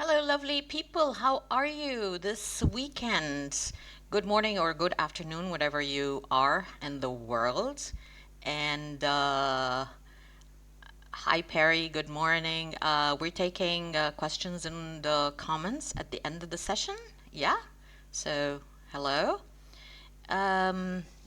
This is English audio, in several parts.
Hello, lovely people. How are you this weekend? Good morning or good afternoon, whatever you are in the world. And hi, Perry. Good morning. We're taking questions in the comments at the end of the session. Yeah. So, hello.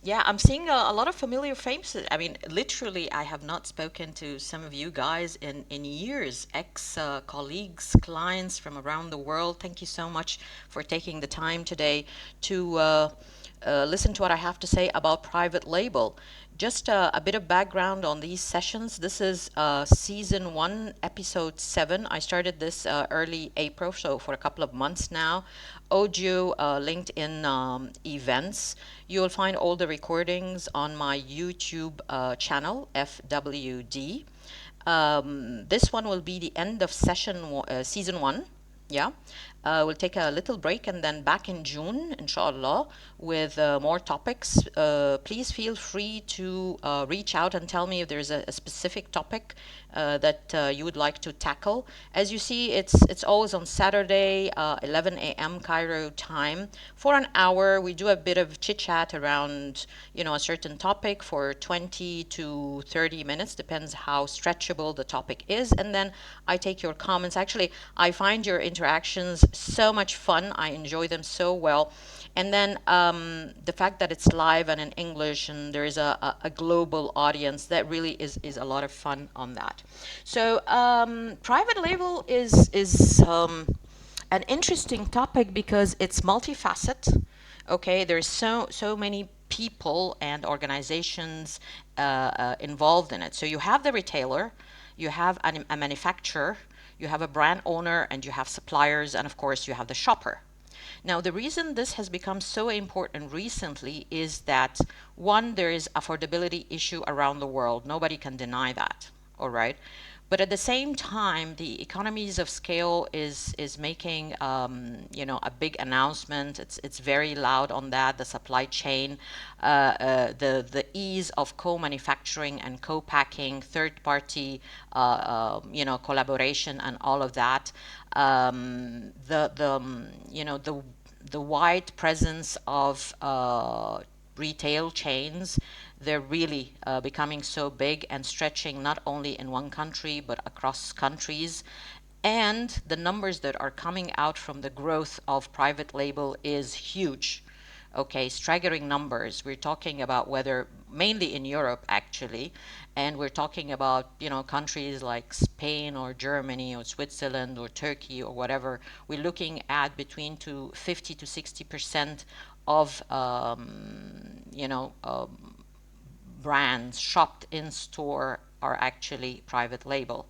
Yeah, I'm seeing a lot of familiar faces. I mean, literally, I have not spoken to some of you guys in years, ex-colleagues, clients from around the world. Thank you so much for taking the time today to listen to what I have to say about private label. Just a bit of background on these sessions. This is season 1, episode 7. I started this early April, so for a couple of months now. Audio, LinkedIn events. You'll find all the recordings on my YouTube channel, FWD. This one will be the end of season 1. Yeah. We'll take a little break and then back in June, inshallah, with more topics. Please feel free to reach out and tell me if there's a specific topic that you would like to tackle. As you see, it's always on Saturday, 11 a.m. Cairo time. For an hour, we do a bit of chit chat around, a certain topic for 20 to 30 minutes, depends how stretchable the topic is. And then I take your comments. Actually, I find your interactions so much fun. I enjoy them so well. And then the fact that it's live and in English and there is a global audience, that really is a lot of fun on that. So private label is an interesting topic because it's multifaceted. Okay, there's so many people and organizations involved in it. So you have the retailer, you have a manufacturer, you have a brand owner, and you have suppliers, and of course you have the shopper. Now, the reason this has become so important recently is that one, there is affordability issue around the world. Nobody can deny that. All right. But at the same time, the economies of scale is making a big announcement. It's very loud on that. The supply chain, the ease of co-manufacturing and co-packing, third-party collaboration, and all of that. The wide presence of retail chains, they're really becoming so big and stretching not only in one country but across countries. And the numbers that are coming out from the growth of private label is huge. Okay, staggering numbers. We're talking about whether mainly in Europe actually, and we're talking about countries like Spain or Germany or Switzerland or Turkey or whatever. We're looking at between 50 to 60% of brands shopped in store are actually private label.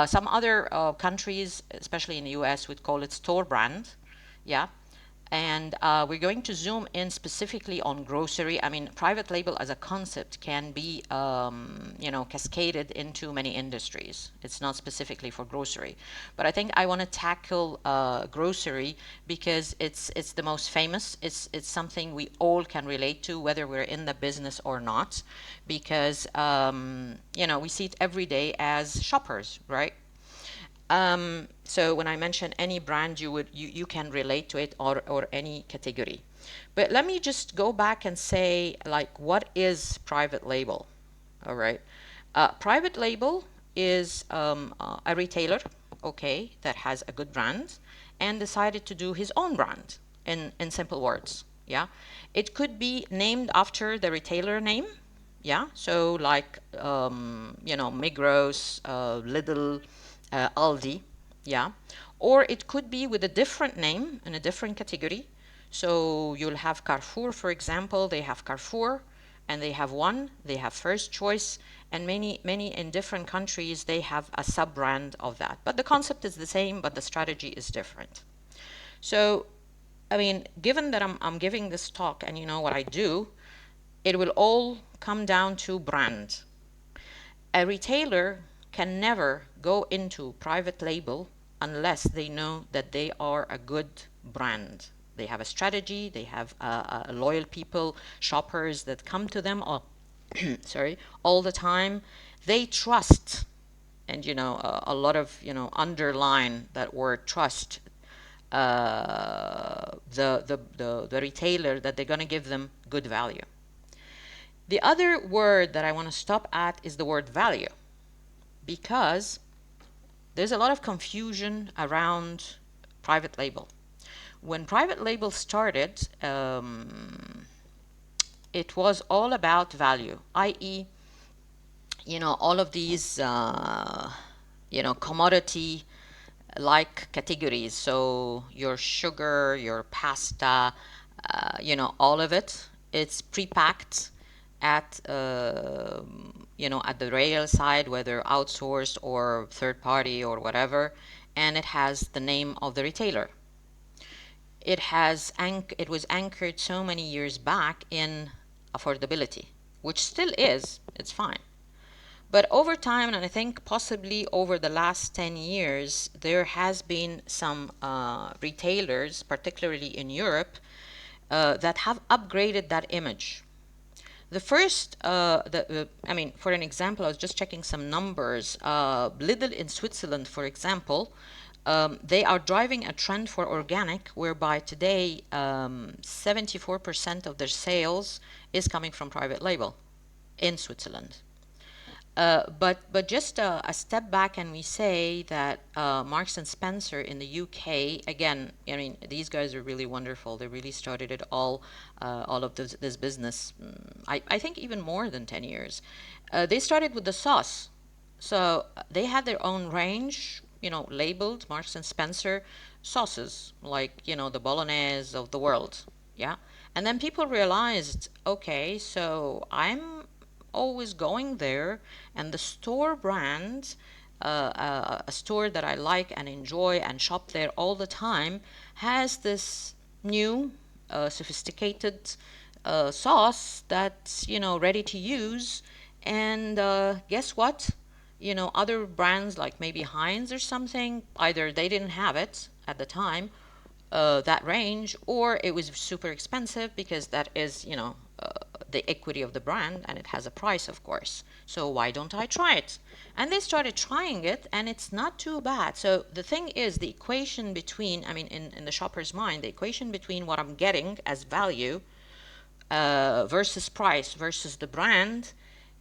Some other countries, especially in the US, would call it store brand. Yeah. And we're going to zoom in specifically on grocery. I mean, private label as a concept can be, cascaded into many industries. It's not specifically for grocery. But I think I want to tackle grocery because it's the most famous. It's something we all can relate to, whether we're in the business or not, because, we see it every day as shoppers, right? So when I mention any brand, you can relate to it, or any category. But let me just go back and say, like, what is private label? All right. Private label is a retailer, okay, that has a good brand and decided to do his own brand, in simple words. Yeah. It could be named after the retailer name. Yeah. So like, Migros, Lidl, Aldi. Yeah. Or it could be with a different name in a different category. So you'll have Carrefour, for example. They have Carrefour, and they have One, they have First Choice, and many in different countries, they have a sub-brand of that. But the concept is the same, but the strategy is different. So, I mean, given that I'm giving this talk and you know what I do, it will all come down to brand. A retailer can never go into private label unless they know that they are a good brand. They have a strategy, they have loyal people, shoppers that come to them all, sorry, all the time. They trust and a lot of underline that word trust, the retailer, that they're going to give them good value. The other word that I want to stop at is the word value, because there's a lot of confusion around private label. When private label started, it was all about value, i.e., all of these, commodity like categories. So your sugar, your pasta, all of it, it's pre-packed at, at the rail side, whether outsourced or third party or whatever, and it has the name of the retailer. It was anchored so many years back in affordability, which still is, it's fine. But over time, and I think possibly over the last 10 years, there has been some retailers, particularly in Europe, that have upgraded that image. The first, for an example, I was just checking some numbers. Lidl in Switzerland, for example, they are driving a trend for organic, whereby today 74% of their sales is coming from private label in Switzerland. But just a step back, and we say that Marks and Spencer in the UK, again, I mean, these guys are really wonderful. They really started it all of this business, I think even more than 10 years. They started with the sauce. So they had their own range, labeled Marks and Spencer sauces, like, the bolognese of the world. Yeah. And then people realized, okay, so I'm always going there, and the store brand, a store that I like and enjoy and shop there all the time, has this new sophisticated sauce that's ready to use. And guess what, other brands like maybe Heinz or something, either they didn't have it at the time, that range, or it was super expensive, because that is, the equity of the brand, and it has a price, of course. So why don't I try it? And they started trying it, and it's not too bad. So the thing is, the equation between, I mean, in the shopper's mind, the equation between what I'm getting as value versus price versus the brand,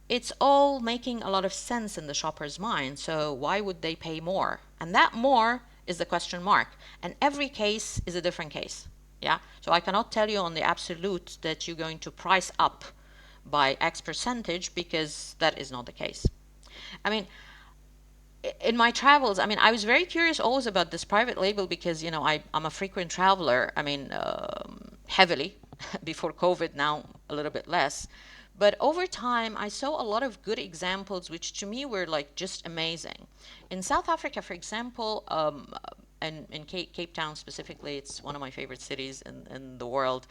it's all making a lot of sense in the shopper's mind. So why would they pay more? And that more is the question mark. And every case is a different case. Yeah. So I cannot tell you on the absolute that you're going to price up by X percentage, because that is not the case. I mean, in my travels, I mean, I was very curious always about this private label, because, I'm a frequent traveler. I mean, heavily before COVID, now a little bit less. But over time, I saw a lot of good examples, which to me were like just amazing. In South Africa, for example, and in Cape Town specifically, it's one of my favorite cities in the world.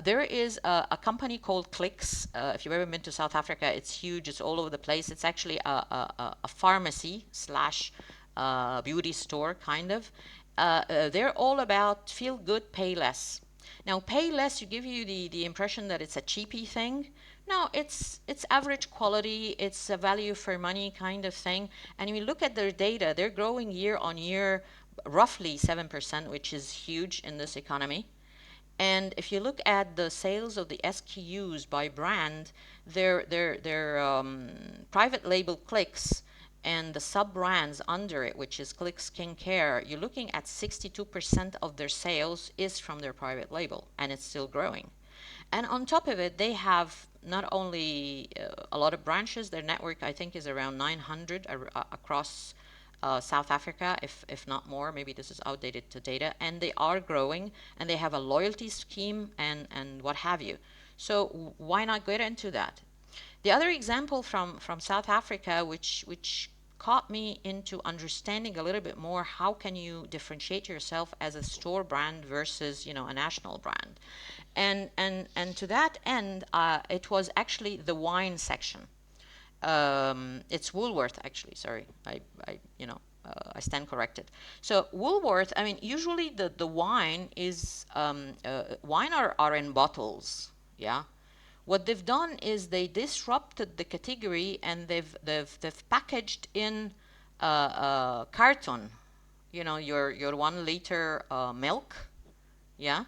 There is a company called Clicks. If you've ever been to South Africa, it's huge. It's all over the place. It's actually a pharmacy slash beauty store, kind of. They're all about feel good, pay less. Now, pay less, you give you the impression that it's a cheapy thing. No, it's average quality. It's a value for money kind of thing. And when you look at their data, they're growing year on year, roughly 7%, which is huge in this economy. And if you look at the sales of the SKUs by brand, their private label Clicks and the sub brands under it, which is Click Skincare, you're looking at 62% of their sales is from their private label, and it's still growing. And on top of it, they have not only a lot of branches. Their network, I think, is around 900 across South Africa, if not more. Maybe this is outdated to data. And they are growing, and they have a loyalty scheme and what have you. So why not get into that? The other example from South Africa, which caught me into understanding a little bit more, how can you differentiate yourself as a store brand versus a national brand, and to that end, it was actually the wine section. It's Woolworth, actually. Sorry, I stand corrected. So Woolworth, I mean, usually the wine is wine are in bottles, yeah. What they've done is they disrupted the category, and they've packaged in carton, your 1 liter milk, yeah,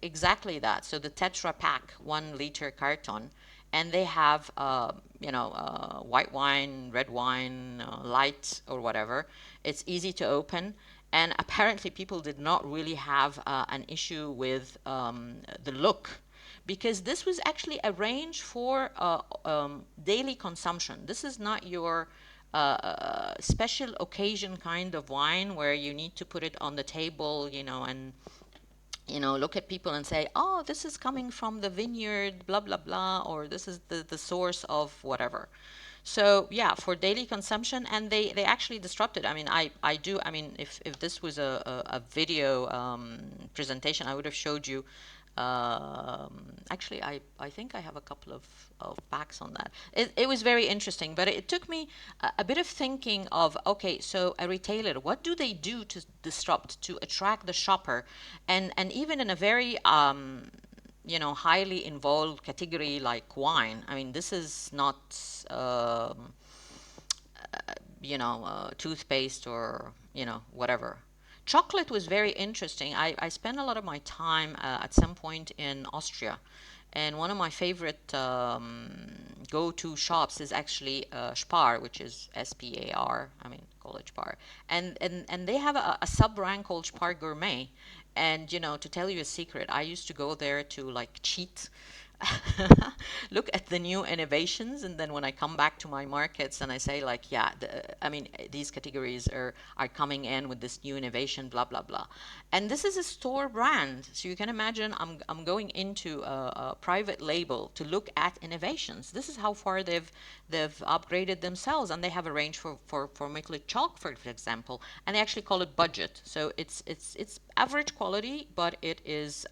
exactly that. So the Tetra Pak 1 liter carton, and they have white wine, red wine, light or whatever. It's easy to open, and apparently people did not really have an issue with the look, because this was actually arranged for daily consumption. This is not your special occasion kind of wine where you need to put it on the table, and look at people and say, oh, this is coming from the vineyard, blah, blah, blah, or this is the source of whatever. So yeah, for daily consumption, and they actually disrupted. I mean, I do. I mean, if this was a video presentation, I would have showed you. Actually, I think I have a couple of packs on that. It was very interesting, but it took me a bit of thinking of, okay, so a retailer, what do they do to disrupt, to attract the shopper, and even in a very highly involved category like wine. I mean, this is not toothpaste or whatever. Chocolate was very interesting. I spent a lot of my time at some point in Austria, and one of my favorite go-to shops is actually Spar, which is Spar. I mean, call it Spar, and they have a sub-brand called Spar Gourmet. And to tell you a secret, I used to go there to like cheat, look at the new innovations, and then when I come back to my markets and I say like, yeah, I mean, these categories are coming in with this new innovation, blah blah blah, and this is a store brand, so you can imagine I'm going into a private label to look at innovations. This is how far they've upgraded themselves, and they have a range for making chalk, for example, and they actually call it budget. So it's average quality, but it is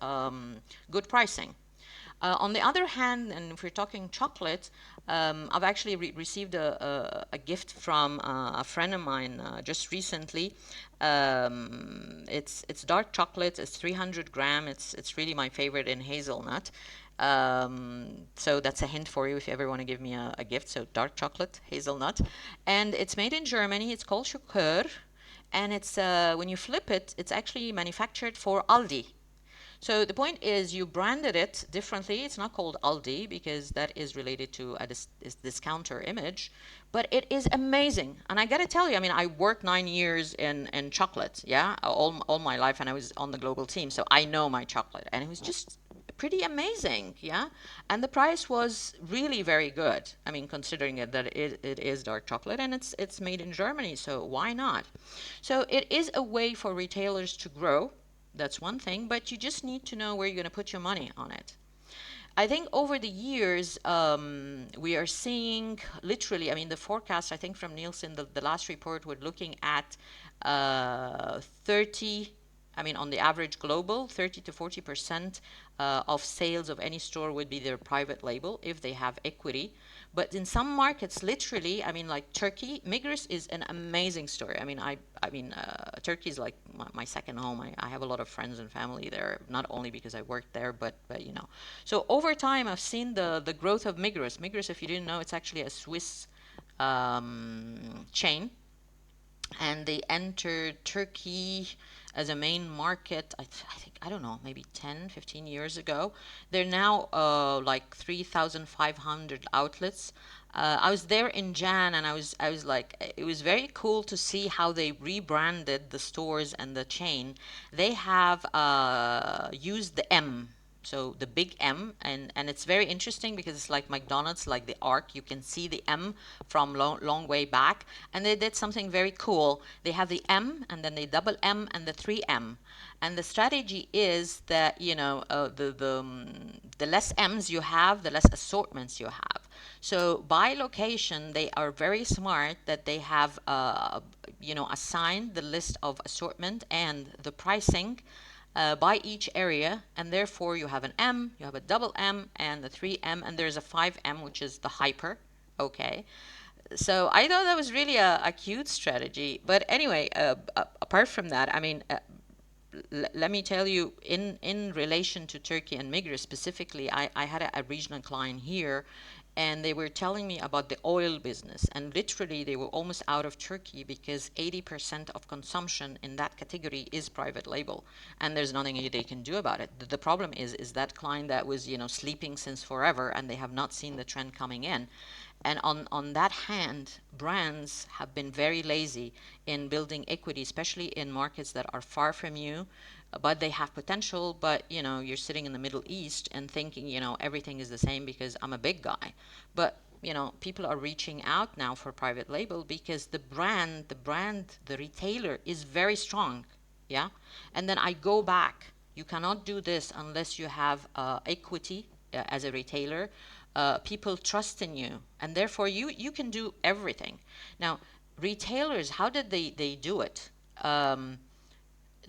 good pricing. On the other hand, and if we're talking chocolate, I've actually received a gift from a friend of mine just recently. It's dark chocolate. It's 300 gram. It's really my favorite in hazelnut. So that's a hint for you if you ever want to give me a gift. So dark chocolate, hazelnut, and it's made in Germany. It's called Schokör, and it's when you flip it, it's actually manufactured for Aldi. So the point is you branded it differently. It's not called Aldi because that is related to a discounter image, but it is amazing. And I got to tell you, I mean, I worked 9 years in chocolate, yeah, all my life, and I was on the global team, so I know my chocolate, and it was just pretty amazing, yeah. And the price was really very good. I mean, considering that it is dark chocolate and it's made in Germany, so why not? So it is a way for retailers to grow. That's one thing, but you just need to know where you're going to put your money on it. I think over the years, we are seeing literally, I mean, the forecast, I think from Nielsen, the last report, we're looking at 30, I mean, on the average global, 30 to 40% of sales of any store would be their private label if they have equity. But in some markets, literally, I mean, like Turkey, Migros is an amazing story. I mean, Turkey is like my second home. I have a lot of friends and family there, not only because I worked there, but So over time, I've seen the growth of Migros. Migros, if you didn't know, it's actually a Swiss chain, and they entered Turkey as a main market. I think, I don't know, maybe 10, 15 years ago. They're now like 3,500 outlets. I was there in Jan, and I was like, it was very cool to see how they rebranded the stores and the chain. They have used the M, so the big M, and it's very interesting because it's like McDonald's, like the arc. You can see the M from long way back, and they did something very cool. They have the M, and then they double M, and the 3M. And the strategy is that the less M's you have, the less assortments you have. So by location, they are very smart that they have assigned the list of assortment and the pricing by each area, and therefore you have an M, you have a double M, and the 3M, and there's a 5M, which is the hyper. Okay. So I thought that was really a cute strategy. But anyway, apart from that, I mean, let me tell you, in relation to Turkey and Migros specifically, I had a regional client here, and they were telling me about the oil business, and literally they were almost out of Turkey because 80% of consumption in that category is private label, and there's nothing they can do about it. The problem is that client that was, sleeping since forever, and they have not seen the trend coming in. And on that hand, brands have been very lazy in building equity, especially in markets that are far from you, but they have potential. But you're sitting in the Middle East and thinking, everything is the same because I'm a big guy. But people are reaching out now for private label because the retailer is very strong. Yeah. And then I go back. You cannot do this unless you have equity as a retailer. People trust in you, and therefore you can do everything. Now, retailers, how did they do it? Um,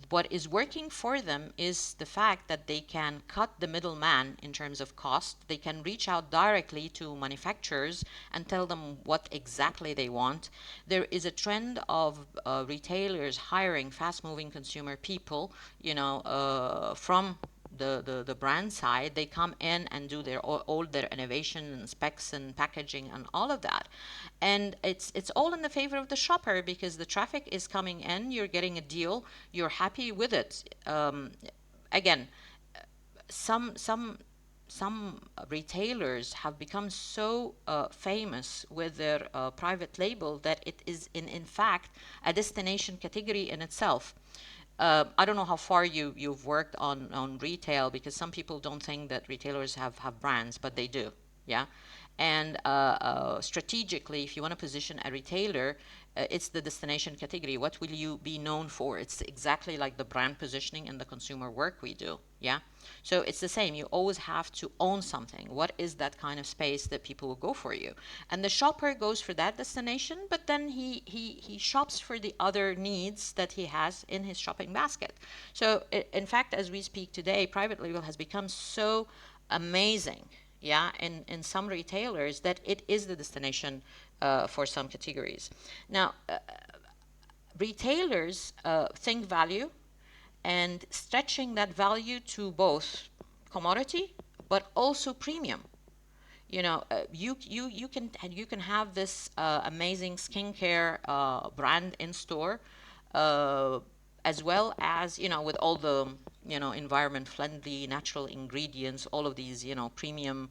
what is working for them is the fact that they can cut the middleman in terms of cost. They can reach out directly to manufacturers and tell them what exactly they want. There is a trend of retailers hiring fast-moving consumer people, from the brand side. They come in and do all their innovation and specs and packaging and all of that, and it's all in the favor of the shopper because the traffic is coming in. You're getting a deal. You're happy with it. Again, some retailers have become so famous with their private label that it is in fact a destination category in itself. I don't know how far you've worked on retail, because some people don't think that retailers have brands, but they do. Yeah. And strategically, if you want to position a retailer, it's the destination category. What will you be known for? It's exactly like the brand positioning and the consumer work we do. Yeah. So it's the same. You always have to own something. What is that kind of space that people will go for you? And the shopper goes for that destination, but then he shops for the other needs that he has in his shopping basket. So in fact, as we speak today, private label has become so amazing, yeah, in some retailers, that it is the destination for some categories. Now, retailers think value, and stretching that value to both commodity but also premium. You can have this amazing skincare brand in store, uh, as well as with all the environment friendly natural ingredients, all of these premium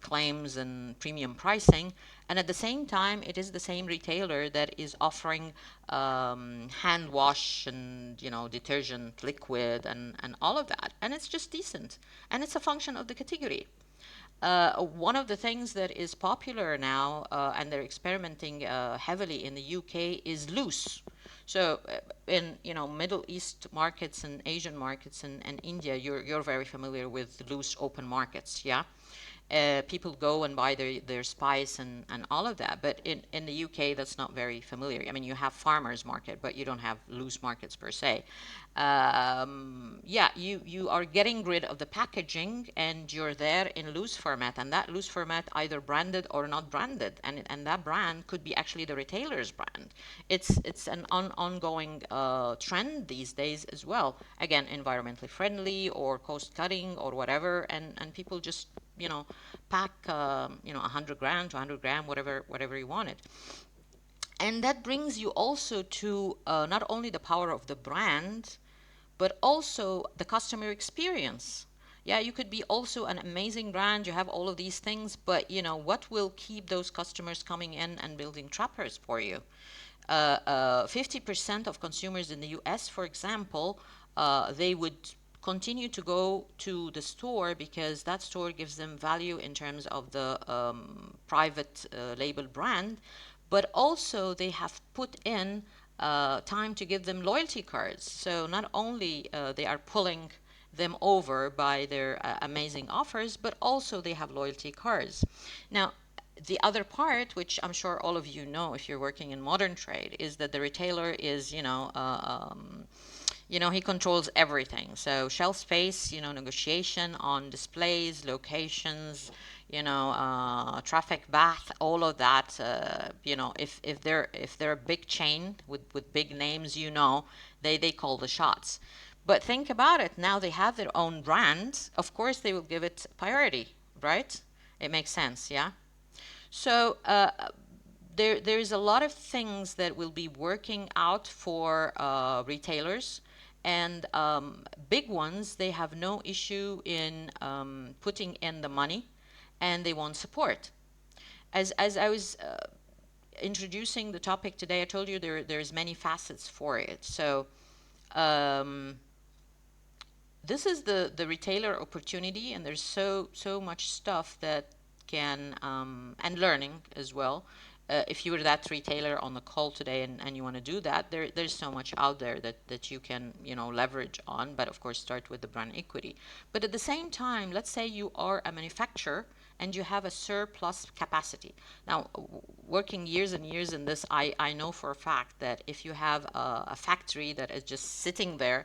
claims and premium pricing. And at the same time, it is the same retailer that is offering hand wash and detergent liquid and all of that, and it's just decent, and it's a function of the category. One of the things that is popular now, and they're experimenting heavily in the UK, is loose. So in Middle East markets and Asian markets and India, you're very familiar with loose open markets, yeah. People go and buy their spice and all of that. But in the UK, that's not very familiar. I mean, you have farmers market, but you don't have loose markets per se. Yeah, you are getting rid of the packaging, and you're there in loose format, and that loose format either branded or not branded, and that brand could be actually the retailer's brand. It's an ongoing trend these days as well. Again, environmentally friendly or cost cutting or whatever, and people just pack 100 gram, 200 gram, whatever you wanted. And that brings you also to not only the power of the brand, but also the customer experience. Yeah, you could be also an amazing brand, you have all of these things, but what will keep those customers coming in and building trappers for you? 50% of consumers in the US, for example, they would continue to go to the store because that store gives them value in terms of the private label brand, but also they have put in time to give them loyalty cards. So not only they are pulling them over by their amazing offers, but also they have loyalty cards. Now, the other part, which I'm sure all of you know if you're working in modern trade, is that the retailer is, he controls everything. So shelf space, negotiation on displays, locations, traffic bath, all of that. If they're a big chain with big names, they call the shots. But think about it. Now they have their own brand. Of course, they will give it priority, right? It makes sense, yeah? So there is a lot of things that will be working out for retailers, and big ones, they have no issue in putting in the money, and they want support. As I was introducing the topic today, I told you there's many facets for it. So um, this is the retailer opportunity, and there's so much stuff that can and learning as well. If you were that retailer on the call today, and you want to do that, there's so much out there that you can, leverage on, but of course start with the brand equity. But at the same time, let's say you are a manufacturer and you have a surplus capacity. Now, working years and years in this, I know for a fact that if you have a factory that is just sitting there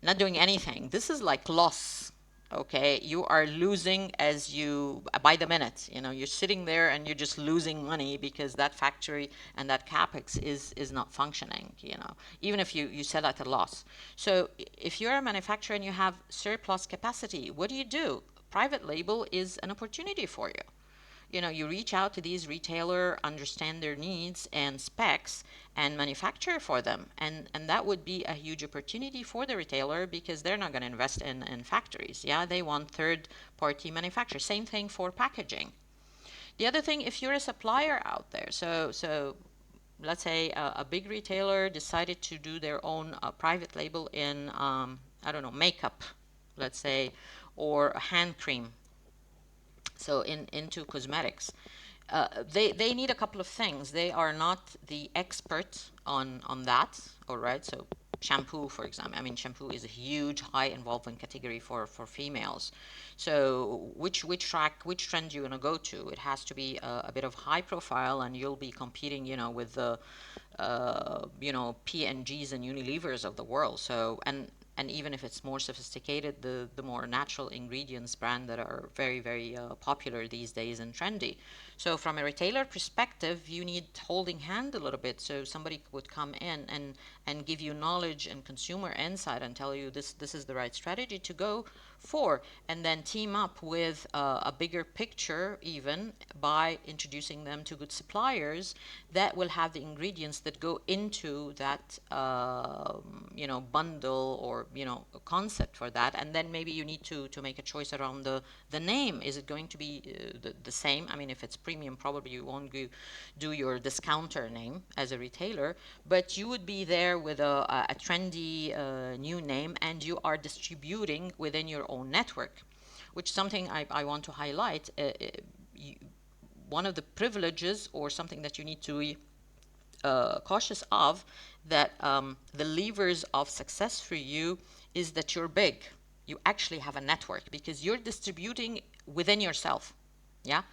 not doing anything, this is like loss. Okay, you are losing as you by the minute. You're sitting there and you're just losing money because that factory and that capex is not functioning. Even if you sell at a loss. So if you're a manufacturer and you have surplus capacity, what do? Private label is an opportunity for you. You reach out to these retailer, understand their needs and specs, and manufacture for them. And that would be a huge opportunity for the retailer because they're not going to invest in factories. Yeah, they want third party manufacturers. Same thing for packaging. The other thing, if you're a supplier out there, so let's say a big retailer decided to do their own private label in, I don't know, makeup, let's say, or a hand cream, so into cosmetics. They need a couple of things. They are not the expert on that, all right? So shampoo, for example. I mean, shampoo is a huge, high involvement category for females. So which trend you're gonna go to? It has to be a bit of high profile, and you'll be competing, with the P&Gs and Unilevers of the world. So and even if it's more sophisticated, the more natural ingredients brand that are very, very popular these days and trendy. So from a retailer perspective, you need holding hand a little bit. So somebody would come in and give you knowledge and consumer insight and tell you this is the right strategy to go for, and then team up with a bigger picture even by introducing them to good suppliers that will have the ingredients that go into that bundle or concept for that. And then maybe you need to make a choice around the name. Is it going to be the same? I mean, if it's premium, probably you won't do your discounter name as a retailer, but you would be there with a trendy new name, and you are distributing within your own network, which is something I want to highlight. You, one of the privileges or something that you need to be cautious of, that the levers of success for you is that you're big. You actually have a network because you're distributing within yourself. Yeah.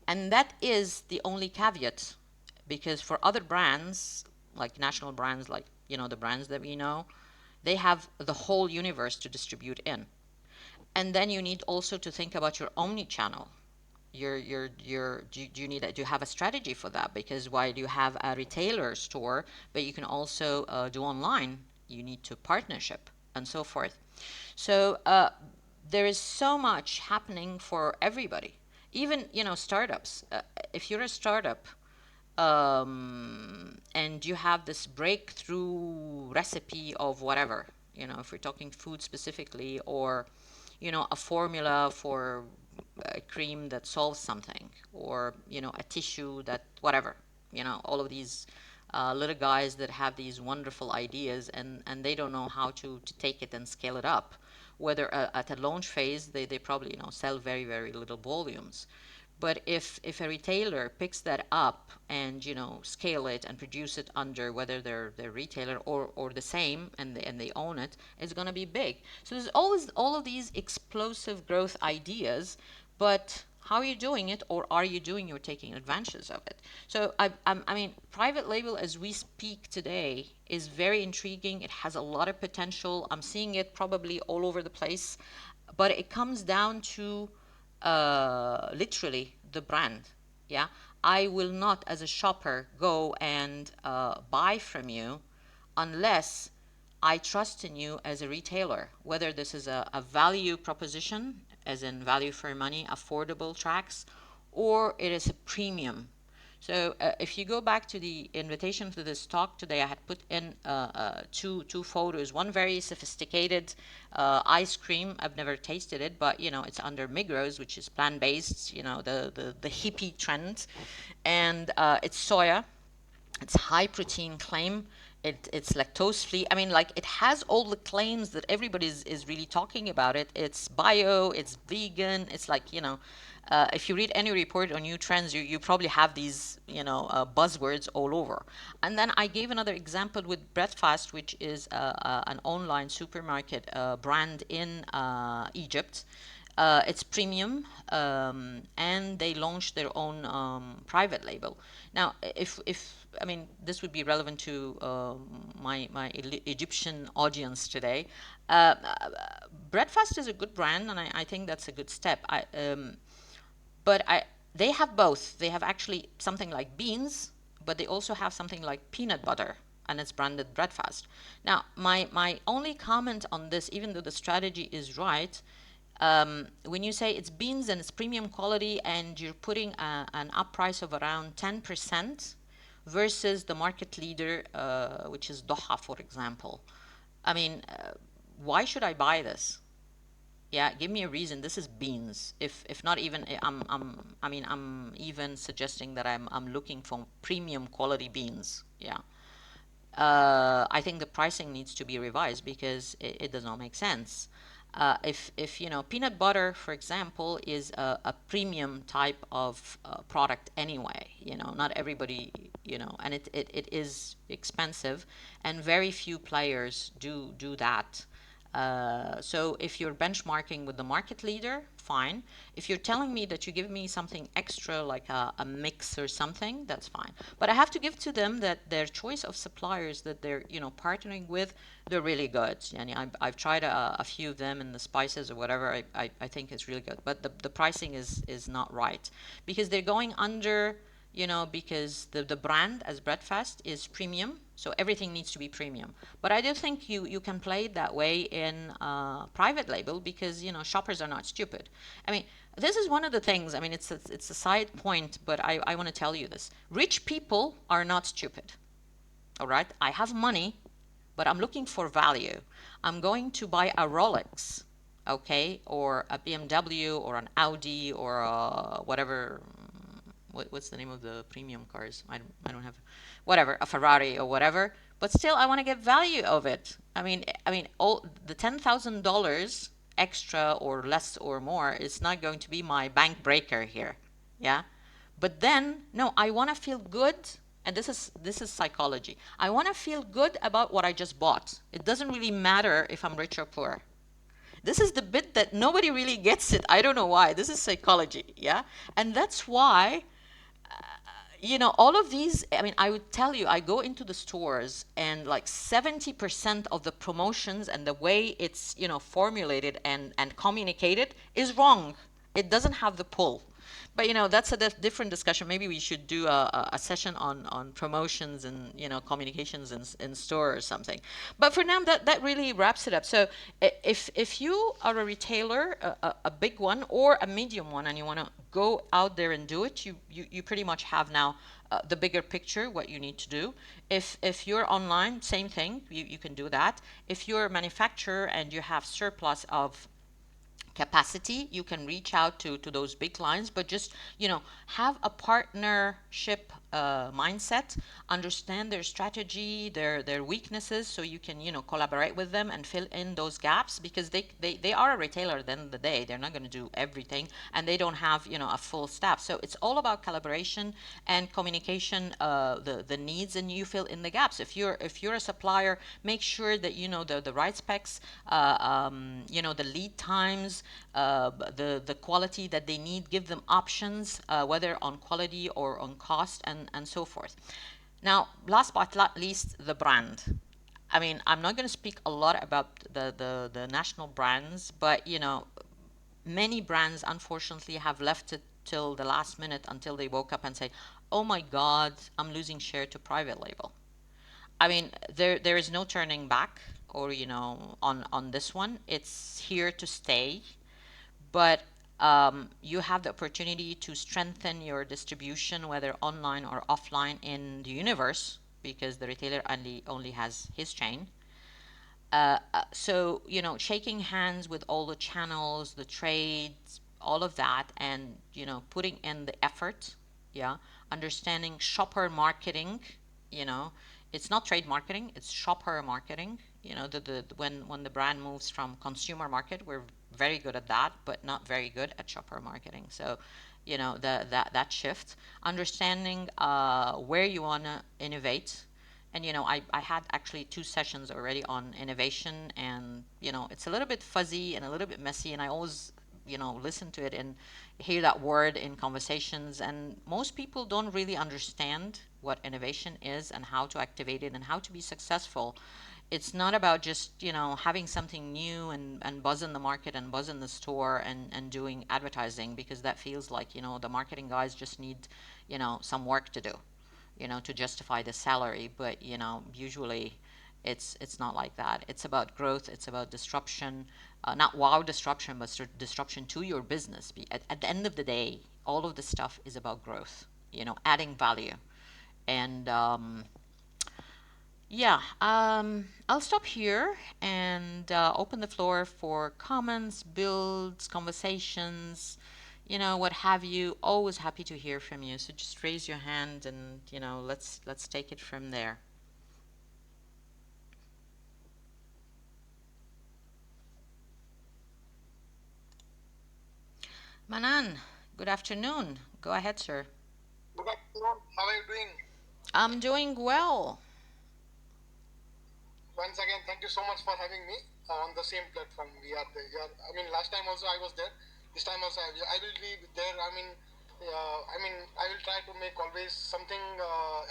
And that is the only caveat, because for other brands, like national brands, like, the brands that we know, they have the whole universe to distribute in. And then you need also to think about your omni channel. Do you need do you have a strategy for that? Because while you have a retailer store, but you can also do online, you need to partnership and so forth. So there is so much happening for everybody. Even startups. If you're a startup, and you have this breakthrough recipe of whatever, if we're talking food specifically, or a formula for a cream that solves something, or a tissue that whatever, all of these little guys that have these wonderful ideas, and they don't know how to take it and scale it up. Whether at a launch phase, they probably sell very, very little volumes. But if a retailer picks that up and scale it and produce it under, whether they're retailer or the same, and they own it, it's going to be big. So there's always all of these explosive growth ideas, but how are you doing it, or are you doing, you're taking advantages of it? So I mean, private label as we speak today is very intriguing. It has a lot of potential. I'm seeing it probably all over the place, but it comes down to literally the brand. Yeah, I will not, as a shopper, go and buy from you unless I trust in you as a retailer, whether this is a value proposition as in value for money, affordable tracks, or it is a premium. So if you go back to the invitation to this talk today, I had put in two photos. One very sophisticated ice cream. I've never tasted it, but you know it's under Migros, which is plant-based. You know the hippie trend, and it's soya. It's high protein claim. It's lactose free. I mean, like it has all the claims that everybody is really talking about it. It's bio, it's vegan. It's like, you know, if you read any report on new trends, you probably have these, you know, buzzwords all over. And then I gave another example with Breadfast, which is an online supermarket brand in Egypt. It's premium, and they launched their own private label. Now, if I mean this would be relevant to my Egyptian audience today. Breadfast is a good brand, and I think that's a good step. But they have both. They have actually something like beans, but they also have something like peanut butter, and it's branded Breadfast. Now, my only comment on this, even though the strategy is right, when you say it's beans and it's premium quality and you're putting an up price of around 10% versus the market leader, which is Doha, for example. I mean, why should I buy this? Yeah, give me a reason. This is beans. If not even, I mean, I'm even suggesting that I'm looking for premium quality beans. Yeah. I think the pricing needs to be revised because it does not make sense. If you know peanut butter, for example, is a premium type of product anyway. You know, not everybody, you know, and it is expensive, and very few players do that. So if you're benchmarking with the market leader, fine. If you're telling me that you give me something extra like a mix or something, that's fine. But I have to give to them that their choice of suppliers that they're, you know, partnering with, they're really good. And I've tried a few of them in the spices or whatever. I think it's really good. But the pricing is not right because they're going under, you know, because the brand as Breadfast is premium, so everything needs to be premium. But I do think you can play it that way in private label because, you know, shoppers are not stupid. I mean, this is one of the things, I mean, it's a side point, but I want to tell you this. Rich people are not stupid, all right? I have money, but I'm looking for value. I'm going to buy a Rolex, okay, or a BMW or an Audi or whatever. What's the name of the premium cars? I don't have, whatever, a Ferrari or whatever. But still, I want to get value of it. I mean, all the $10,000 extra or less or more is not going to be my bank breaker here. Yeah. But then, no, I want to feel good, and this is psychology. I want to feel good about what I just bought. It doesn't really matter if I'm rich or poor. This is the bit that nobody really gets it. I don't know why. This is psychology, yeah? And that's why, you know, all of these, I mean, I would tell you, I go into the stores and like 70% of the promotions and the way it's, you know, formulated and communicated is wrong. It doesn't have the pull. But you know, that's a different discussion. Maybe we should do a session on promotions and, you know, communications in store or something. But for now, that really wraps it up. So if you are a retailer, a big one or a medium one, and you want to go out there and do it, you pretty much have now the bigger picture, what you need to do. If you're online, same thing, you can do that. If you're a manufacturer and you have surplus of capacity, you can reach out to those big clients, but just, you know, have a partnership mindset, understand their strategy, their weaknesses, so you can, you know, collaborate with them and fill in those gaps, because they are a retailer at the end of the day. They're not going to do everything, and they don't have, you know, a full staff. So it's all about collaboration and communication, the needs, and you fill in the gaps. If you're a supplier, make sure that you know the right specs, you know, the lead times, the quality that they need. Give them options, whether on quality or on cost, and so forth. Now, last but not least, the brand. I mean, I'm not going to speak a lot about the national brands, but you know, many brands unfortunately have left it till the last minute until they woke up and say, "Oh my God, I'm losing share to private label." I mean, there is no turning back, or you know, on this one. It's here to stay. but you have the opportunity to strengthen your distribution, whether online or offline in the universe, because the retailer only has his chain. So, shaking hands with all the channels, the trades, all of that, and, putting in the effort, yeah, understanding shopper marketing, you know, it's not trade marketing, it's shopper marketing. When the brand moves from consumer market, we're very good at that, but not very good at shopper marketing. So, that shift, understanding where you want to innovate. And I had actually 2 sessions already on innovation, and it's a little bit fuzzy and a little bit messy, and I always listen to it and hear that word in conversations, and most people don't really understand what innovation is and how to activate it and how to be successful. It's not about just having something new and buzz in the market and buzz in the store and doing advertising, because that feels like the marketing guys just need some work to do to justify the salary. But usually it's not like that. It's about growth. It's about disruption, not wow disruption, but disruption to your business. At the end of the day, all of this stuff is about growth. Adding value. And yeah, I'll stop here and open the floor for comments, builds, conversations, what have you. Always happy to hear from you. So just raise your hand and, let's take it from there. Manan, good afternoon. Go ahead, sir. Good afternoon. How are you doing? I'm doing well. Once again, thank you so much for having me on the same platform. I mean, last time also I was there. This time also I will be there. I will try to make always something,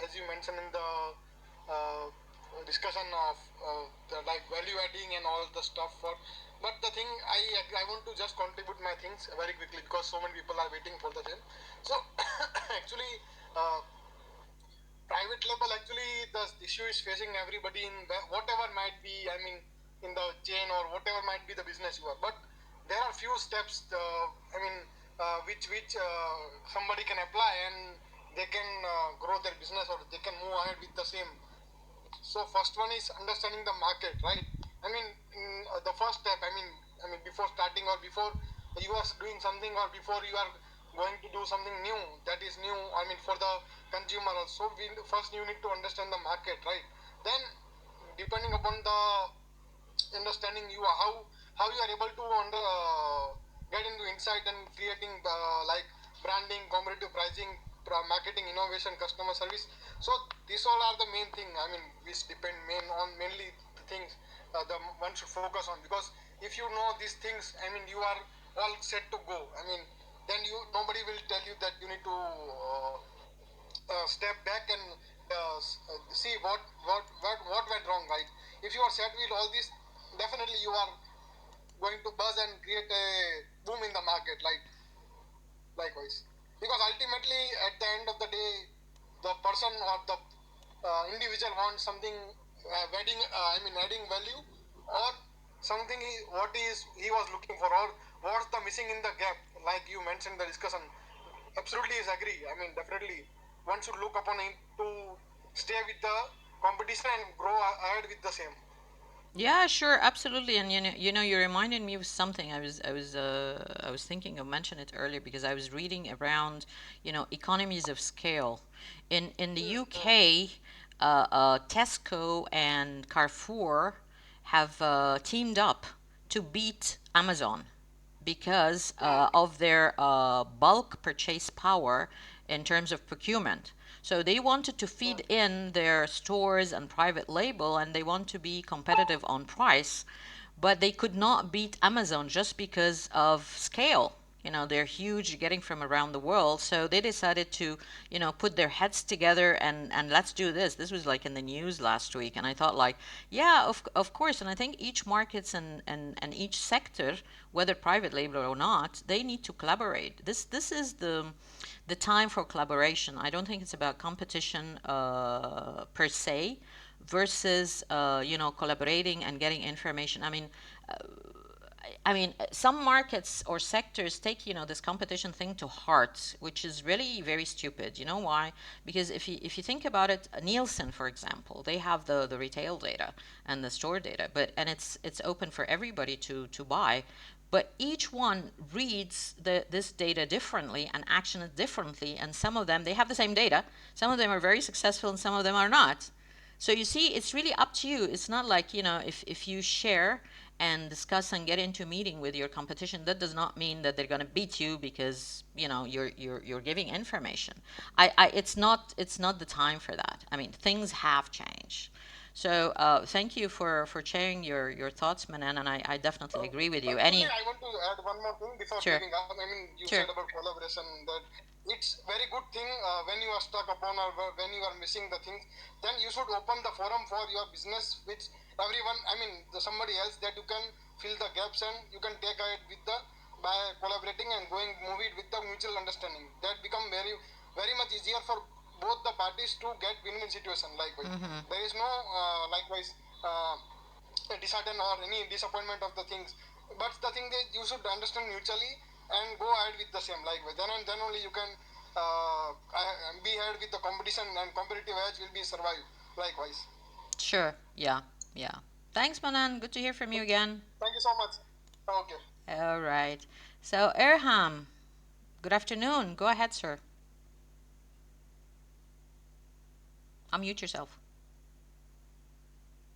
as you mentioned in the uh, discussion of like value adding and all the stuff. But the thing I want to just contribute my things very quickly because so many people are waiting for the same. So actually. Private label, actually the issue is facing everybody in whatever might be, I mean, in the chain or whatever might be the business you are. But there are few steps, which somebody can apply and they can grow their business or they can move ahead with the same. So first one is understanding the market, right? I mean, the first step. Before starting or before you are doing something or before you are going to do something new that is new. I mean, for the consumer also, first you need to understand the market, right? Then, depending upon the understanding you are how you are able to get into insight and creating like branding, competitive pricing, marketing, innovation, customer service. So these all are the main thing. I mean, which depend mainly the things the one should focus on, because if you know these things, I mean, you are all set to go. I mean, then you nobody will tell you that you need to step back and see what went wrong, right? If you are set with all this, definitely you are going to buzz and create a boom in the market, like likewise. Because ultimately, at the end of the day, the person or the individual wants something adding value, or something he was looking for, or what's the missing in the gap, like you mentioned the discussion. Absolutely is agree. I mean, definitely one should look upon it to stay with the competition and grow ahead with the same. Yeah, sure, absolutely. And you reminded me of something. I was thinking of mention it earlier because I was reading around, economies of scale. In the UK, Tesco and Carrefour have teamed up to beat Amazon because of their bulk purchase power in terms of procurement. So they wanted to feed in their stores and private label, and they want to be competitive on price, but they could not beat Amazon just because of scale. They're huge, getting from around the world. So they decided to, put their heads together and let's do this. This was like in the news last week. And I thought like, yeah, of course. And I think each markets and each sector, whether private label or not, they need to collaborate. This is the time for collaboration. I don't think it's about competition per se versus collaborating and getting information. I mean, I mean, some markets or sectors take, this competition thing to heart, which is really very stupid. You know why? Because if you think about it, Nielsen, for example, they have the retail data and the store data, and it's open for everybody to buy, but each one reads this data differently and action it differently, and some of them they have the same data, some of them are very successful, and some of them are not. So you see, it's really up to you. It's not like, if you share and discuss and get into a meeting with your competition, that does not mean that they're going to beat you because, you're giving information. It's not the time for that. I mean, things have changed. So thank you for sharing your thoughts, Manan, and I definitely agree with you. Only Any I want to add one more thing before Sure. giving up. I mean, you Sure. said about collaboration that it's very good thing when you are stuck upon or when you are missing the things, then you should open the forum for your business, which everyone, I mean, somebody else that you can fill the gaps and you can take it with the by collaborating and move it with the mutual understanding. That become very very much easier for both the parties to get win-win situation. Likewise, there is no likewise. Disheartened or any disappointment of the things. But the thing is, you should understand mutually and go ahead with the same. Likewise, then and then only you can be ahead with the competition and competitive edge will be survive. Likewise. Sure. Yeah. Yeah. Thanks, Manan. Good to hear from you again. Thank you so much. Okay. All right. So, Erham, good afternoon. Go ahead, sir. Unmute yourself.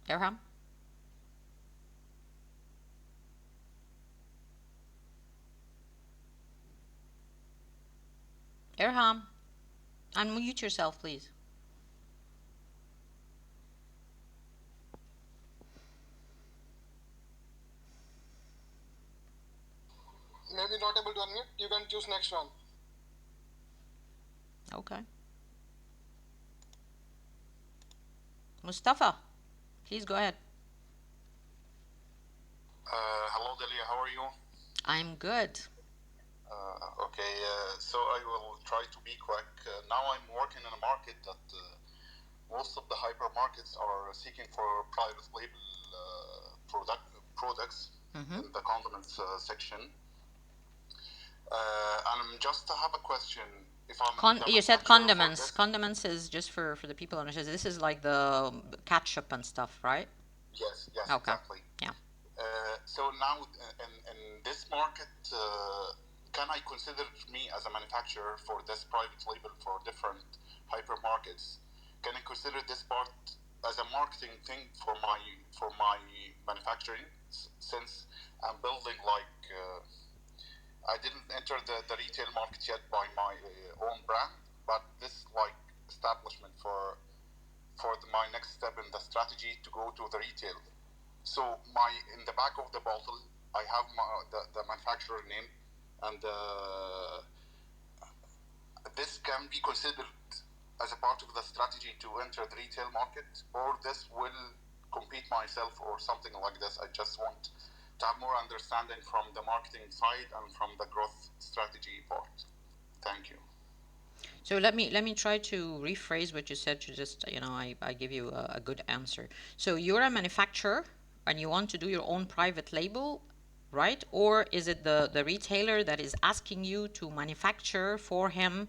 Erham? Erham, unmute yourself, please. Maybe not able to unmute. You can choose next one. Okay. Mustafa, please go ahead. Hello, Delia. How are you? I'm good. Okay, so I will try to be quick. Now I'm working in a market that most of the hypermarkets are seeking for private label products Mm-hmm. in the condiments section. And I'm just have a question. If I'm the You said manufacturer for condiments. this, Condiments is just for the people on understand. This is like the ketchup and stuff, right? yes, Okay. exactly. Yeah. So now in this market, can I consider me as a manufacturer for this private label for different hypermarkets? Can I consider this part as a marketing thing for my manufacturing since I'm building like I didn't enter the retail market yet by my own brand, but this like establishment for my next step in the strategy to go to the retail. So in the back of the bottle, I have the manufacturer name, and this can be considered as a part of the strategy to enter the retail market, or this will compete myself or something like this. I just want to have more understanding from the marketing side and from the growth strategy part. Thank you. So let me try to rephrase what you said to just I give you a good answer. So you're a manufacturer and you want to do your own private label, right? Or is it the retailer that is asking you to manufacture for him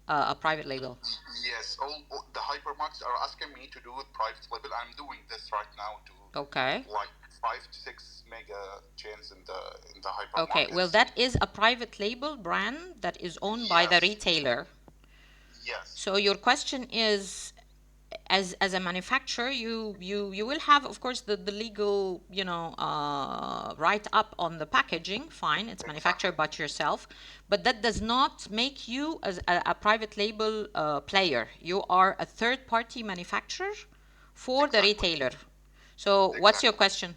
a private label? Yes, all the hypermarkets are asking me to do it private label. I'm doing this right now to Okay. like 5 to 6 mega chains in the Okay. Well, hypermarkets. that is a private label brand that is owned by the Yes, retailer. yes, So your question is, as a manufacturer, you will have, of course, the legal, write up on the packaging. Fine, it's manufactured exactly, by yourself, but that does not make you as a private label player. You are a third party manufacturer for the exactly, retailer. So what's your exactly. question?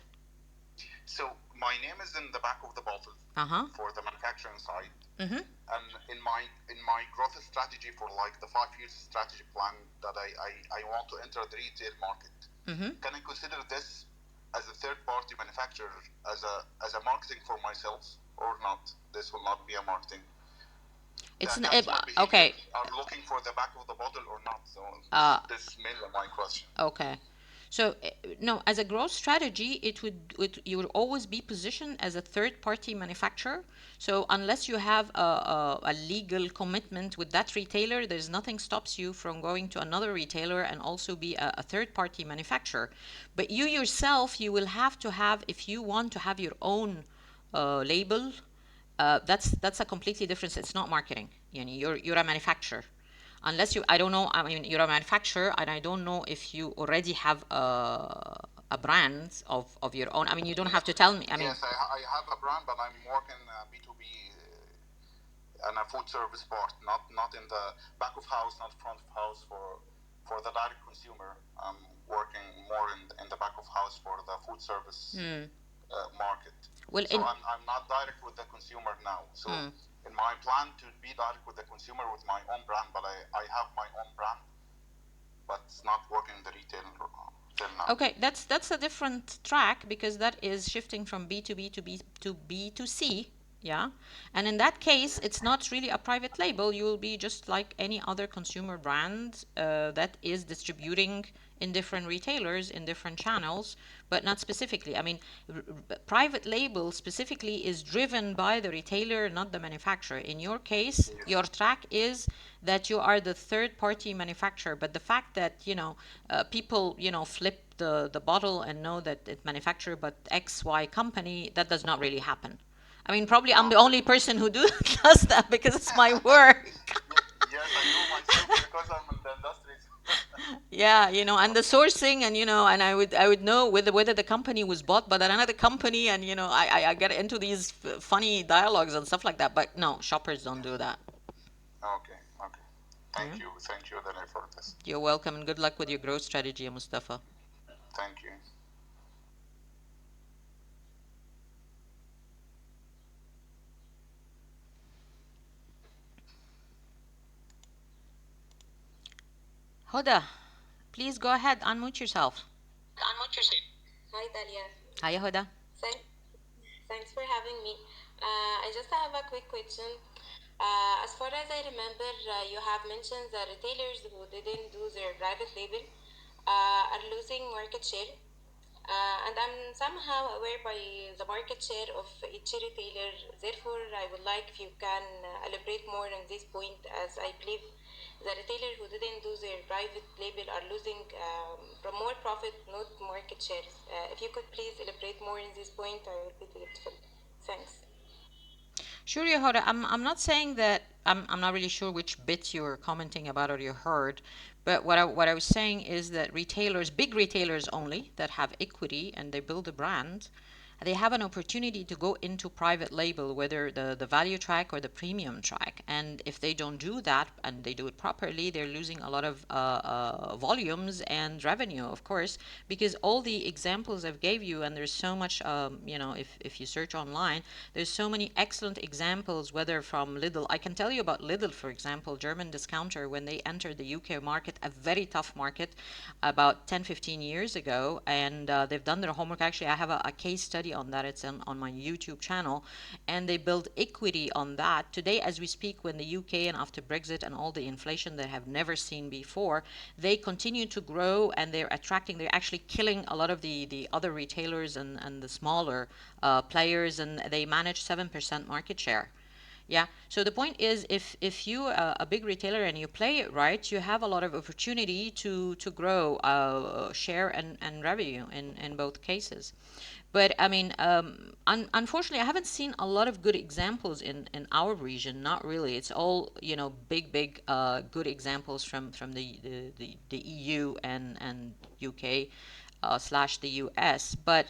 So my name is in the back of the bottle Uh-huh. for the manufacturing side, Mm-hmm. and in my growth strategy for like the 5 years strategy plan that I want to enter the retail market. Mm-hmm. Can I consider this as a third party manufacturer as a marketing for myself or not? This will not be a marketing. It's That's my behavior. okay. I'm looking for the back of the bottle or not. So Uh, this is mainly my question. okay. So no, as a growth strategy, you would always be positioned as a third party manufacturer. So unless you have a legal commitment with that retailer, there's nothing stops you from going to another retailer and also be a third party manufacturer. But you yourself, you will have to have, if you want to have your own label, that's a completely different. It's not marketing. You know, you're a manufacturer. Unless you, I don't know. I mean, you're a manufacturer, and I don't know if you already have a brand of your own. I mean, you don't have to tell me. I mean, Yes, I have a brand, but I'm working B2B and a food service part, not in the back of house, not front of house for the direct consumer. I'm working more in the back of house for the food service market. well, So I'm not direct with the consumer now. So in my plan to be direct with the consumer with my own brand, but I have my own brand, but it's not working in the retail till now. okay, that's a different track because that is shifting from B2B to B2C. Yeah. And in that case, it's not really a private label. You will be just like any other consumer brand that is distributing in different retailers in different channels, but not specifically. I mean, private label specifically is driven by the retailer, not the manufacturer. In your case, your track is that you are the third party manufacturer, but the fact that, people, flip the bottle and know that it's manufactured by XY company, that does not really happen. I mean, probably I'm the only person who does that because it's my work. Yes, I know myself because I'm in the industry. Yeah, and the sourcing, and and I would know whether the company was bought by another company, and I get into these funny dialogues and stuff like that. But no, shoppers don't do that. Okay, okay. Thank you, Daniel, for this. You're welcome, and good luck with your growth strategy, Mustafa. Thank you. Hoda, please go ahead, unmute yourself. Hi, Dalia. Hiya, Hoda. Thank, Thanks for having me. I just have a quick question. As far as I remember, you have mentioned the retailers who didn't do their private label are losing market share. And I'm somehow aware by the market share of each retailer. Therefore, I would like if you can elaborate more on this point, as I believe the retailer who didn't do their private label are losing from more profit, not market shares. If you could please elaborate more on this point, I would be grateful. Thanks. Sure, Yehuda. I'm not saying that I'm not really sure which bit you're commenting about or you heard, but what I was saying is that retailers, big retailers only, that have equity and they build a brand, they have an opportunity to go into private label, whether the value track or the premium track. And if they don't do that and they do it properly, they're losing a lot of volumes and revenue, of course, because all the examples I've gave you, and there's so much, if you search online, there's so many excellent examples, whether from Lidl. I can tell you about Lidl, for example, German discounter, when they entered the UK market, a very tough market, about 10, 15 years ago, and they've done their homework. Actually, I have a case study on that. It's on my YouTube channel, and they build equity on that. Today, as we speak, when the UK and after Brexit and all the inflation they have never seen before, they continue to grow, and they're actually killing a lot of the other retailers and the smaller players, and they manage 7% market share. Yeah. So the point is, if you a big retailer and you play it right, you have a lot of opportunity to grow share and revenue in both cases. But I mean, unfortunately, I haven't seen a lot of good examples in our region. Not really. It's all big good examples from the EU and UK slash the US. But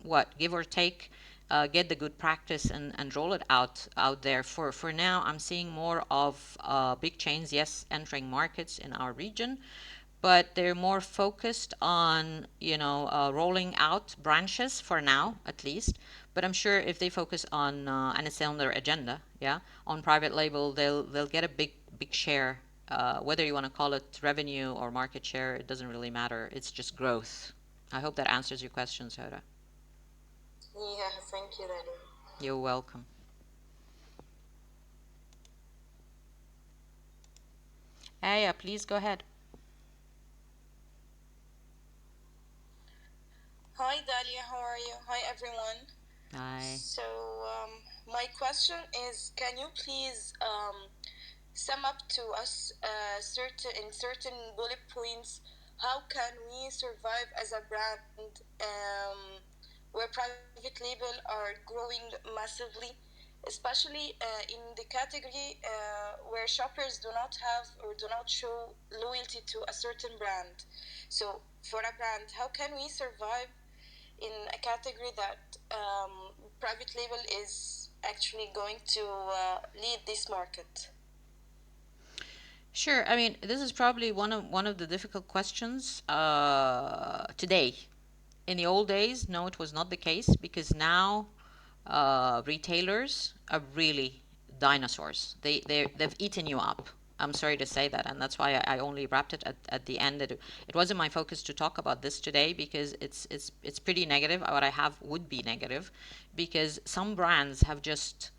what, give or take, get the good practice and roll it out there. For now, I'm seeing more of big chains, yes, entering markets in our region, but they're more focused on rolling out branches for now, at least. But I'm sure if they focus on and it's on their agenda, yeah, on private label, they'll get a big share. Whether you want to call it revenue or market share, it doesn't really matter. It's just growth. I hope that answers your question, Sarah. Yeah, thank you, Dalia. You're welcome. Aya, please go ahead. everyone. Hi. So, my question is, can you please sum up to us certain bullet points how can we survive as a brand where private label are growing massively, especially in the category where shoppers do not have or do not show loyalty to a certain brand. So, for a brand, how can we survive in a category that private label is actually going to lead this market? Sure. I mean, this is probably one of the difficult questions today. In the old days, no, it was not the case because now retailers are really dinosaurs. They've eaten you up. I'm sorry to say that, and that's why I only wrapped it at the end. It wasn't my focus to talk about this today because it's pretty negative. What I have would be negative because some brands have just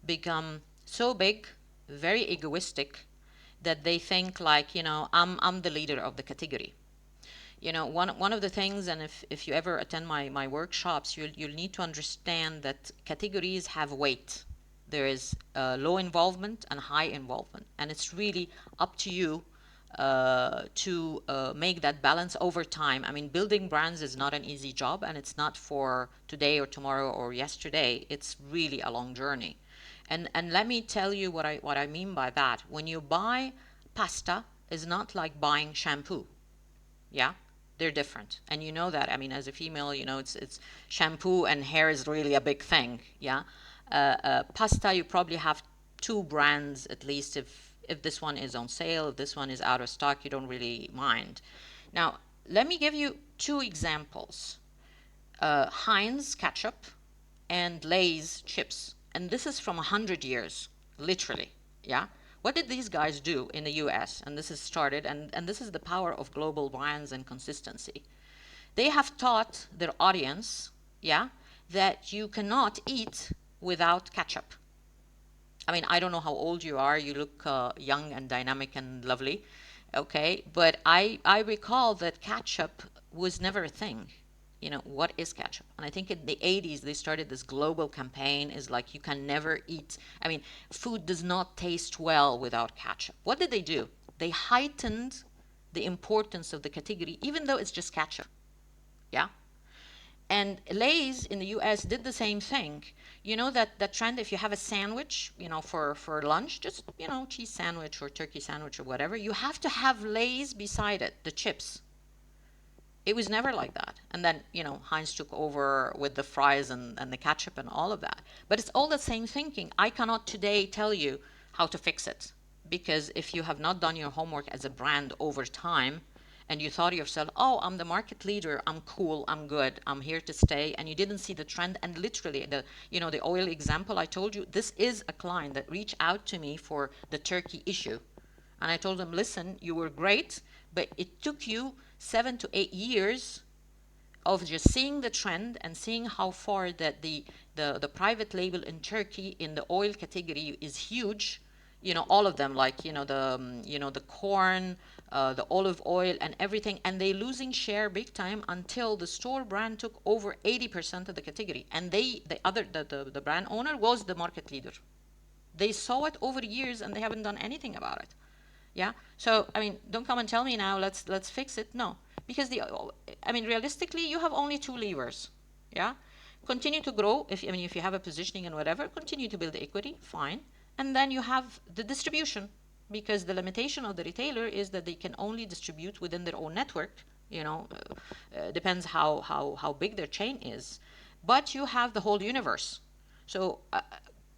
become so big, very egoistic, that they think like, I'm the leader of the category. One of the things, and if you ever attend my workshops, you'll need to understand that categories have weight. There is low involvement and high involvement, and it's really up to you to make that balance over time. I mean, building brands is not an easy job, and it's not for today or tomorrow or yesterday. It's really a long journey. And let me tell you what I mean by that. When you buy pasta, is not like buying shampoo. Yeah, they're different, and you know that. I mean, as a female, it's shampoo and hair is really a big thing. Yeah, pasta, you probably have two brands at least. If this one is on sale, if this one is out of stock, you don't really mind. Now, let me give you two examples. Heinz ketchup and Lay's chips. And this is from 100 years, literally. Yeah? What did these guys do in the US? And this is started, and this is the power of global brands and consistency. They have taught their audience, yeah, that you cannot eat without ketchup. I mean, I don't know how old you are. You look young and dynamic and lovely. Okay, but I recall that ketchup was never a thing. What is ketchup? And I think in the 80s they started this global campaign is like you can never eat. I mean, food does not taste well without ketchup. What did they do? They heightened the importance of the category even though it's just ketchup. Yeah? And Lay's in the US did the same thing. You know that trend, if you have a sandwich, for lunch, just, cheese sandwich or turkey sandwich or whatever, you have to have Lay's beside it, the chips. It was never like that. And then, Heinz took over with the fries and the ketchup and all of that. But it's all the same thinking. I cannot today tell you how to fix it. Because if you have not done your homework as a brand over time, and you thought to yourself, oh, I'm the market leader, I'm cool, I'm good, I'm here to stay, and you didn't see the trend, and literally the oil example I told you, this is a client that reached out to me for the turkey issue. And I told them, listen, you were great, but it took you 7 to 8 years of just seeing the trend and seeing how far that the private label in Turkey in the oil category is huge. All of them, like the corn, the olive oil, and everything, and they losing share big time until the store brand took over 80% of the category, and the brand owner was the market leader. They saw it over years and they haven't done anything about it. Yeah. So I mean, don't come and tell me now. Let's fix it. No, because I mean, realistically, you have only two levers. Yeah. Continue to grow. If you have a positioning and whatever, continue to build equity. Fine. And then you have the distribution, because the limitation of the retailer is that they can only distribute within their own network. Depends how big their chain is, but you have the whole universe. So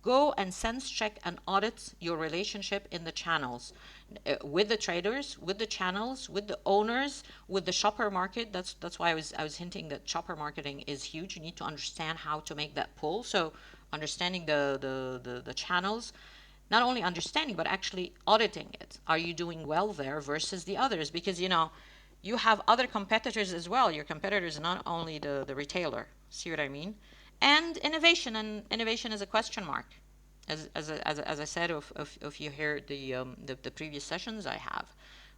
go and sense check and audit your relationship in the channels, with the traders, with the channels, with the owners, with the shopper market. That's why I was hinting that shopper marketing is huge. You need to understand how to make that pull. So understanding the channels, not only understanding but actually auditing it. Are you doing well there versus the others? Because you have other competitors as well. Your competitors are not only the retailer. See what I mean? And innovation is a question mark. As I said, if you hear the previous sessions I have,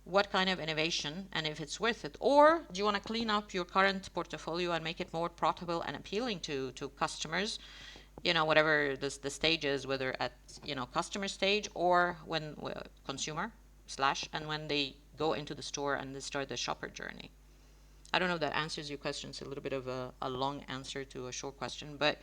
what kind of innovation and if it's worth it, or do you want to clean up your current portfolio and make it more profitable and appealing to customers, whatever the stage is, whether at customer stage or when consumer slash and when they go into the store and they start the shopper journey. I don't know if that answers your question. It's a little bit of a long answer to a short question, but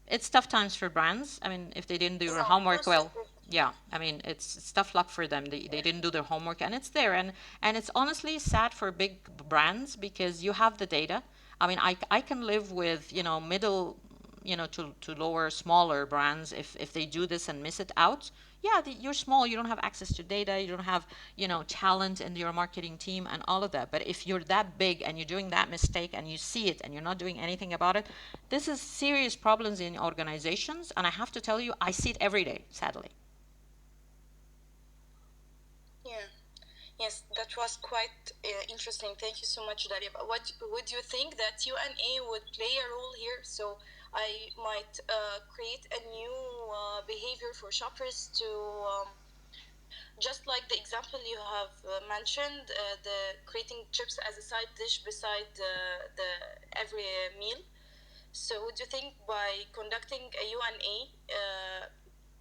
it's tough times for brands. I mean, if they didn't do their homework well, yeah. I mean, it's tough luck for them. They didn't do their homework, and it's there. And it's honestly sad for big brands because you have the data. I mean, I can live with middle, to lower smaller brands if they do this and miss it out. Yeah, you're small, you don't have access to data, you don't have talent in your marketing team and all of that. But if you're that big and you're doing that mistake and you see it and you're not doing anything about it, this is serious problems in organizations. And I have to tell you, I see it every day, sadly. Yeah. Yes, that was quite interesting. Thank you so much, Daria. But what would you think that UNA would play a role here? So I might create a new behavior for shoppers to just like the example you have mentioned, the creating chips as a side dish beside the every meal. So would you think by conducting a UNA,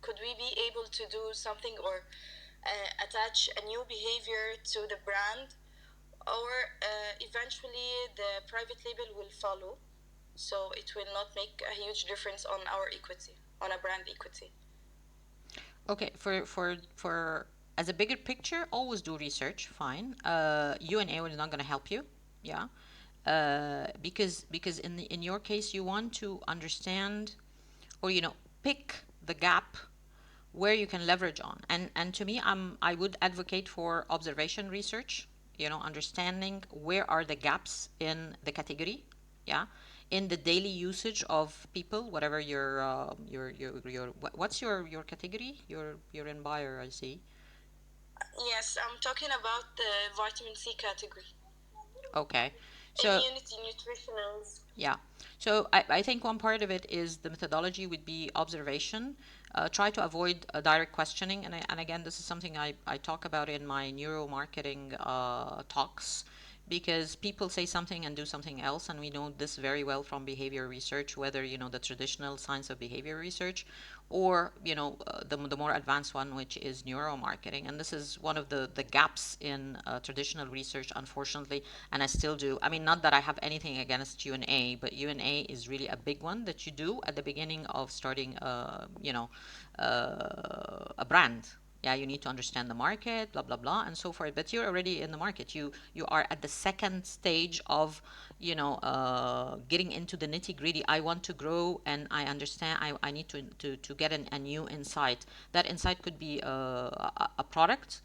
could we be able to do something or attach a new behavior to the brand, or eventually the private label will follow, so it will not make a huge difference on our equity, on a brand equity? Okay, for as a bigger picture, always do research. Fine. UNA is not going to help you. Yeah. Because in your case, you want to understand or pick the gap where you can leverage on. And to me, I would advocate for observation research, understanding where are the gaps in the category, yeah, in the daily usage of people, whatever what's your category? You're in buyer, I see. Yes, I'm talking about the vitamin C category. Okay. So Immunity nutritionals. yeah. So I think one part of it is the methodology would be observation. Try to avoid direct questioning. And again, this is something I talk about in my neuromarketing talks because people say something and do something else. And we know this very well from behavior research, whether, the traditional science of behavior research or, the more advanced one, which is neuromarketing. And this is one of the gaps in traditional research, unfortunately. And I still do. I mean, not that I have anything against UNA, but UNA is really a big one that you do at the beginning of starting, a brand. Yeah, you need to understand the market, blah blah blah, and so forth. But you're already in the market. You are at the second stage of, getting into the nitty gritty. I want to grow, and I understand. I need to get a new insight. That insight could be a product,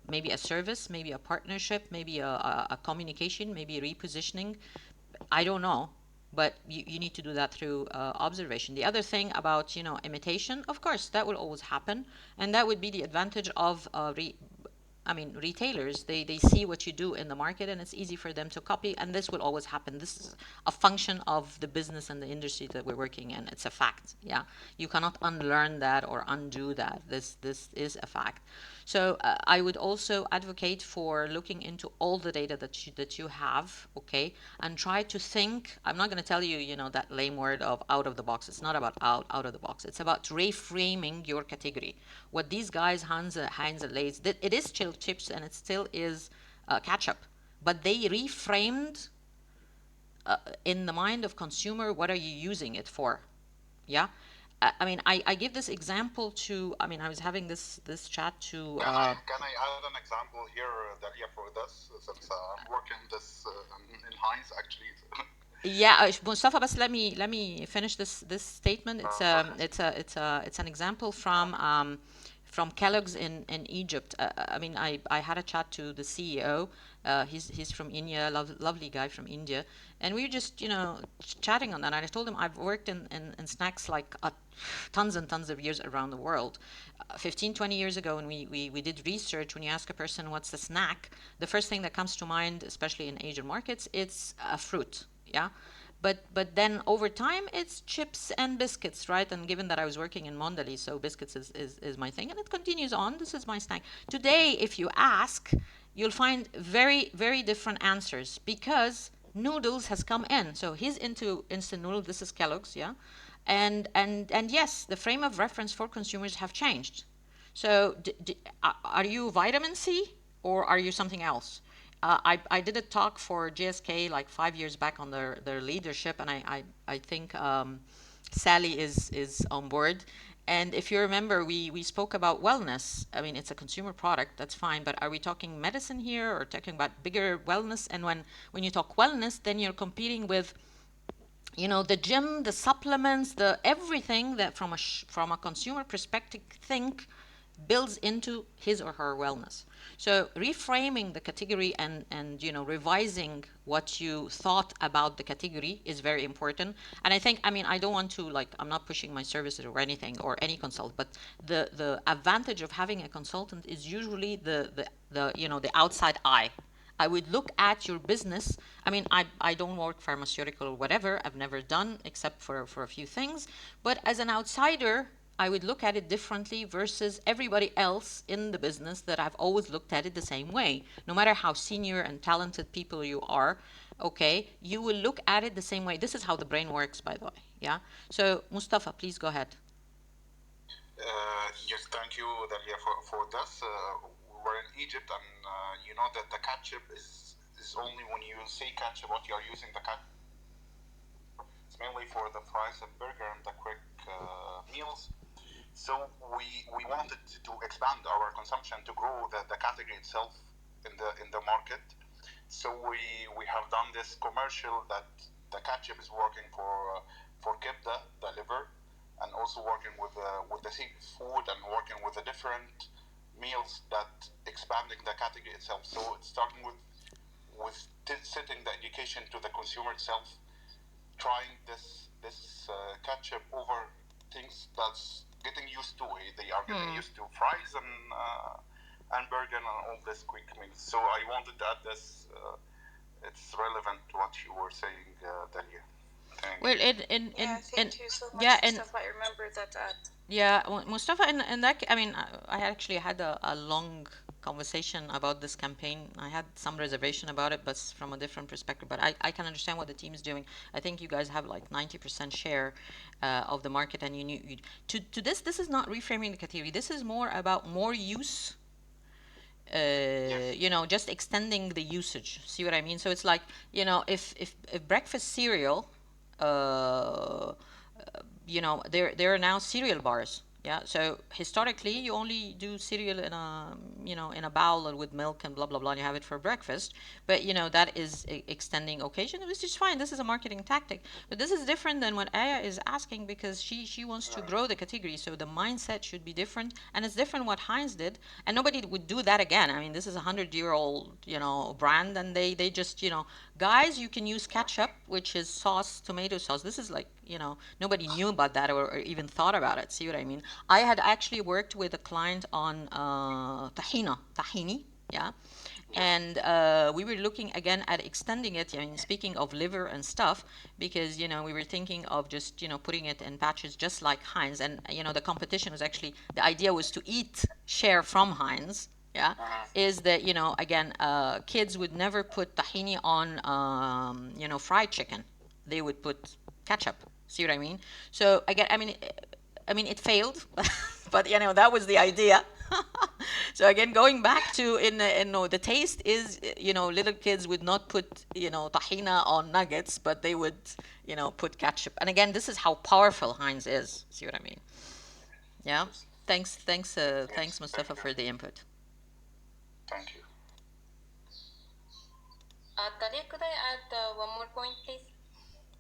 maybe a service, maybe a partnership, maybe a communication, maybe a repositioning. I don't know, but you need to do that through observation. The other thing about imitation, of course, that will always happen, and that would be the advantage of I mean, retailers, they see what you do in the market and it's easy for them to copy, and this will always happen. This is a function of the business and the industry that we're working in. It's a fact. Yeah. You cannot unlearn that or undo that. This is a fact. So I would also advocate for looking into all the data that you have, okay, and try to think. I'm not going to tell you, that lame word of out of the box. It's not about out of the box. It's about reframing your category. What these guys, Heinz and Lay's, it is chill chips and it still is ketchup, but they reframed in the mind of consumer, what are you using it for? Yeah. I mean, I give this example to. I mean, I was having this chat to. Can I add an example here, Dalia, for this? Since I'm working this in Heinz, actually. Yeah, Mustafa, but let me finish this statement. It's an example from Kellogg's in Egypt. I mean, I had a chat to the CEO. He's from India, lovely guy from India, and we were just chatting on that. And I told him I've worked in snacks like tons and tons of years around the world. 15, 20 years ago, when we did research, when you ask a person what's the snack, the first thing that comes to mind, especially in Asian markets, it's a fruit. Yeah. But then over time it's chips and biscuits, right? And given that I was working in Mondelez, so biscuits is my thing, and it continues on. This is my snack. Today, if you ask, you'll find very, very different answers because noodles has come in. So he's into instant noodle. This is Kellogg's, yeah. And yes, the frame of reference for consumers have changed. So are you vitamin C or are you something else? I did a talk for GSK like 5 years back on their leadership, and I think Sally is on board. And if you remember, we spoke about wellness. I mean, it's a consumer product, that's fine, but are we talking medicine here or talking about bigger wellness? And when you talk wellness, then you're competing with, the gym, the supplements, the everything that from a consumer perspective think builds into his or her wellness. So reframing the category and revising what you thought about the category is very important. And I think, I mean, I don't want to, like, I'm not pushing my services or anything or any consult, but the advantage of having a consultant is usually the outside eye. I would look at your business. I mean, I don't work pharmaceutical or whatever. I've never done except for a few things. But as an outsider, I would look at it differently versus everybody else in the business that I've always looked at it the same way. No matter how senior and talented people you are, okay, you will look at it the same way. This is how the brain works, by the way. Yeah. So Mustafa, please go ahead. Yes, thank you, Dalia, for this. We're in Egypt, and you know that the ketchup is only when you say ketchup, what you are using the ketchup. It's mainly for the fries and burger and the quick meals. So we wanted to expand our consumption to grow the category itself in the market. So we have done this commercial that the ketchup is working for kibda, the liver, and also working with the seafood and working with the different meals that expanding the category itself. So it's starting with setting the education to the consumer itself, trying this ketchup over things that's getting used to. They are getting used to fries and burger and all this quick meals. So I wanted to add this. It's relevant to what you were saying, Dalia. Thank Well, you. Yeah, thank you so yeah, much, Mustafa. I remember that ad. yeah, Mustafa, and that, I mean, I actually had a long conversation about this campaign. I had some reservation about it, but from a different perspective. But I can understand what the team is doing. I think you guys have like 90% share of the market, and to this is not reframing the category. This is more about more use, Yes. just extending the usage. See what I mean? So it's like, if breakfast cereal, uh, there are now cereal bars. Yeah. So historically, you only do cereal in a bowl or with milk and blah blah blah. And you have it for breakfast, but that is extending occasion, which is fine. This is a marketing tactic, but this is different than what Aya is asking because she wants to grow the category. So the mindset should be different, and it's different what Heinz did, and nobody would do that again. I mean, this is a 100-year-old brand, and they just guys, you can use ketchup, which is sauce, tomato sauce. This is like, nobody knew about that or even thought about it. See what I mean? I had actually worked with a client on tahini, yeah. And we were looking again at extending it. I mean, speaking of liver and stuff, because we were thinking of just putting it in patches just like Heinz, and the competition was actually, the idea was to eat share from Heinz. Yeah, is that again, kids would never put tahini on fried chicken. They would put ketchup. See what I mean? So again, I mean, it failed, but that was the idea. So again, going back to the taste is, little kids would not put tahina on nuggets, but they would put ketchup. And again, this is how powerful Heinz is. See what I mean? Yeah. Thanks, Mustafa, for the input. Thank you. Talia, could I add one more point, please?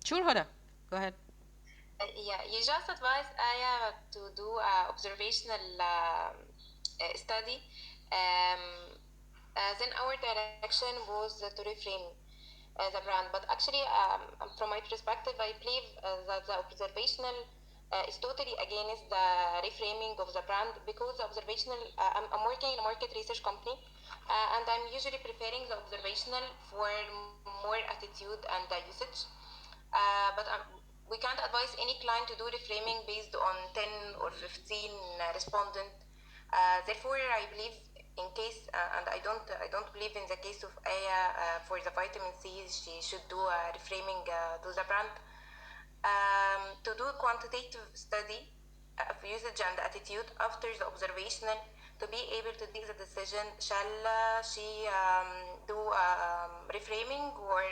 Sure, Huda. Go ahead. Yeah, you just advised Aya to do a observational study. Then our direction was to reframe the brand. But actually, from my perspective, I believe that the observational is totally against the reframing of the brand, because the observational, I'm working in a market research company, and I'm usually preparing the observational for more attitude and the usage. But we can't advise any client to do reframing based on 10 or 15 respondent. Therefore, I believe in case, and I don't believe in the case of Aya, for the vitamin C, she should do a reframing to the brand. To do a quantitative study of usage and attitude after the observational, to be able to take the decision, shall she do reframing, or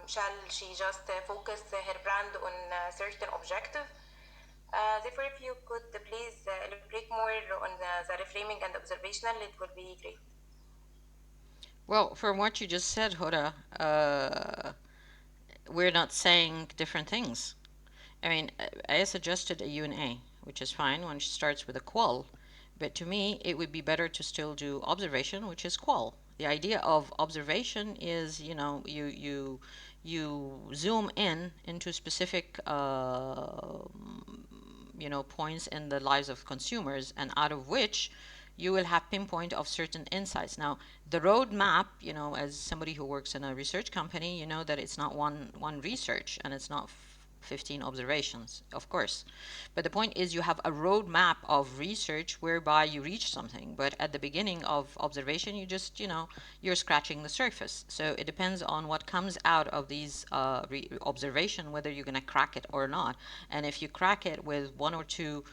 shall she just focus her brand on a certain objective. Therefore, if you could please elaborate more on the reframing and observational, it would be great. Well, from what you just said, Hoda, we're not saying different things. I mean, I suggested a UNA, which is fine when she starts with a qual, but to me, it would be better to still do observation, which is qual. The idea of observation is, you zoom in into specific, points in the lives of consumers, and out of which you will have pinpoint of certain insights. Now, the roadmap, as somebody who works in a research company, you know that it's not one research, and it's not 15 observations, of course. But the point is, you have a roadmap of research whereby you reach something. But at the beginning of observation, you just, you're scratching the surface. So it depends on what comes out of these observation, whether you're going to crack it or not. And if you crack it with one or two,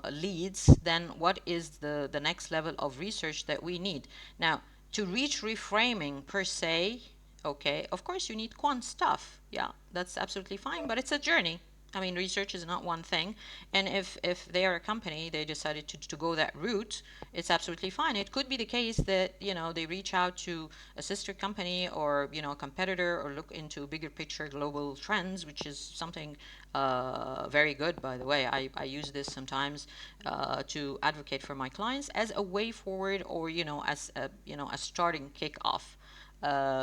leads, then what is the next level of research that we need? Now, to reach reframing per se, okay, of course you need quant stuff. Yeah, that's absolutely fine, but it's a journey. I mean, research is not one thing, and if they are a company, they decided to go that route, it's absolutely fine. It could be the case that they reach out to a sister company, or a competitor, or look into bigger picture global trends, which is something very good, by the way. I use this sometimes to advocate for my clients as a way forward, or as a starting kickoff,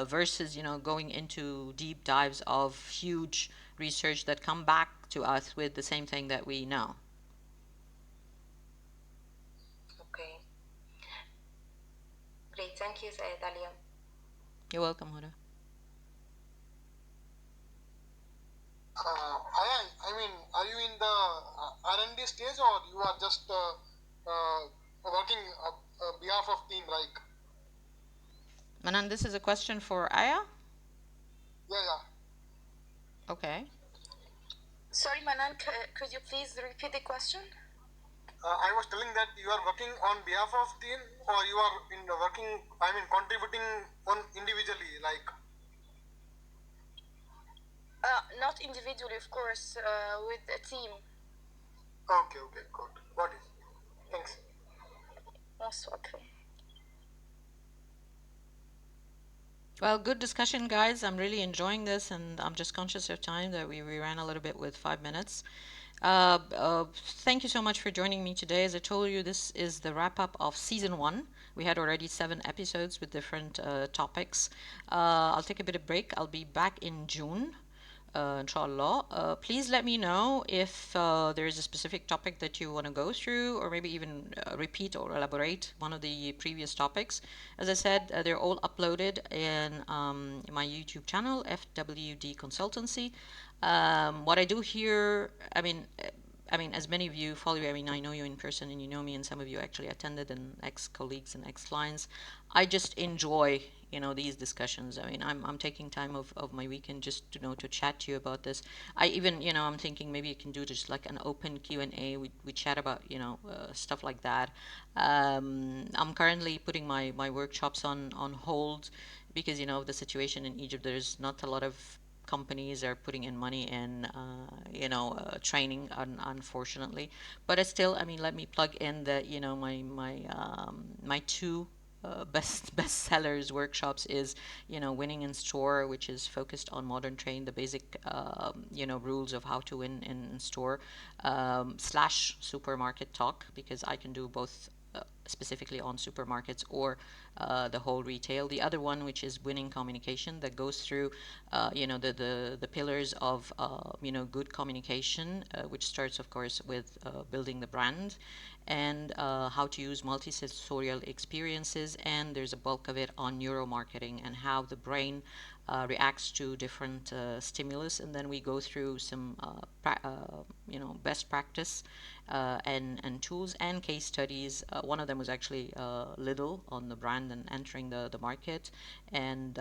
versus going into deep dives of huge research that come back to us with the same thing that we know. Okay, great. Thank you, Dalia. You're welcome, Huda. I mean, are you in the R&D stage, or you are just working behalf of team, like? Manan, this is a question for Aya. Yeah, yeah. Okay. Sorry, Manan, could you please repeat the question? I was telling that you are working on behalf of team, or you are in the working. I mean, contributing on individually, like. Not individually, of course, with a team. Okay, okay, good. Got it. Thanks. Most welcome. Well, good discussion, guys. I'm really enjoying this, and I'm just conscious of time that we ran a little bit with 5 minutes. Thank you so much for joining me today. As I told you, this is the wrap up of season one. We had already 7 episodes with different topics. I'll take a bit of break. I'll be back in June, inshallah. Please let me know if there is a specific topic that you want to go through, or maybe even repeat or elaborate one of the previous topics. As I said, they're all uploaded in my YouTube channel, FWD Consultancy. What I do here, I mean, as many of you follow me, I mean, I know you in person and you know me, and some of you actually attended, and ex-colleagues and ex-clients. I just enjoy, these discussions. I mean, I'm taking time of my weekend just to chat to you about this. I even, I'm thinking maybe you can do just like an open Q&A. We chat about, stuff like that. I'm currently putting my workshops on hold because, the situation in Egypt, there's not a lot of companies are putting in money in training, unfortunately. But it's still, I mean, let me plug in the my two best sellers workshops is winning in store, which is focused on modern trade, the basic rules of how to win in store, slash supermarket talk, because I can do both, specifically on supermarkets or the whole retail. The other one, which is winning communication, that goes through the pillars of good communication, which starts, of course, with building the brand, and how to use multisensorial experiences, and there's a bulk of it on neuromarketing and how the brain reacts to different stimulus, and then we go through some best practice and tools and case studies. One of them was actually Lidl on the brand and entering the market, and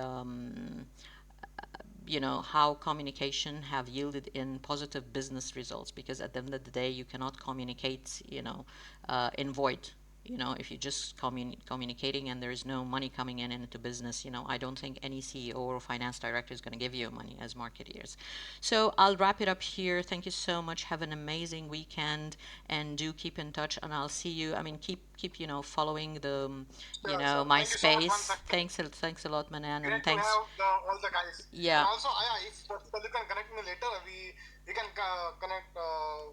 how communication have yielded in positive business results, because at the end of the day you cannot communicate in void. If you're just communicating and there's no money coming in into business, I don't think any CEO or finance director is going to give you money as marketeers. So I'll wrap it up here. Thank you so much. Have an amazing weekend, and do keep in touch, and I'll see you. I mean, keep following the Sure, sure. my Thank you so much once space. again. Thanks a lot, Manan, and Great to thanks. have all the guys. And Yeah. also, if possible, you can connect me later. We can connect.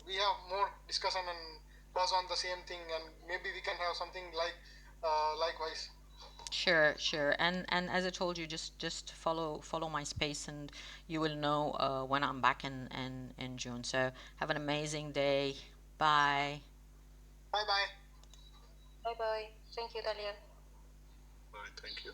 We have more discussion and was on the same thing, and maybe we can have something like likewise. Sure, sure. And as I told you, just follow my space, and you will know when I'm back in June. So have an amazing day. Bye. Bye bye. Bye bye. Thank you, Dalia. All right, thank you.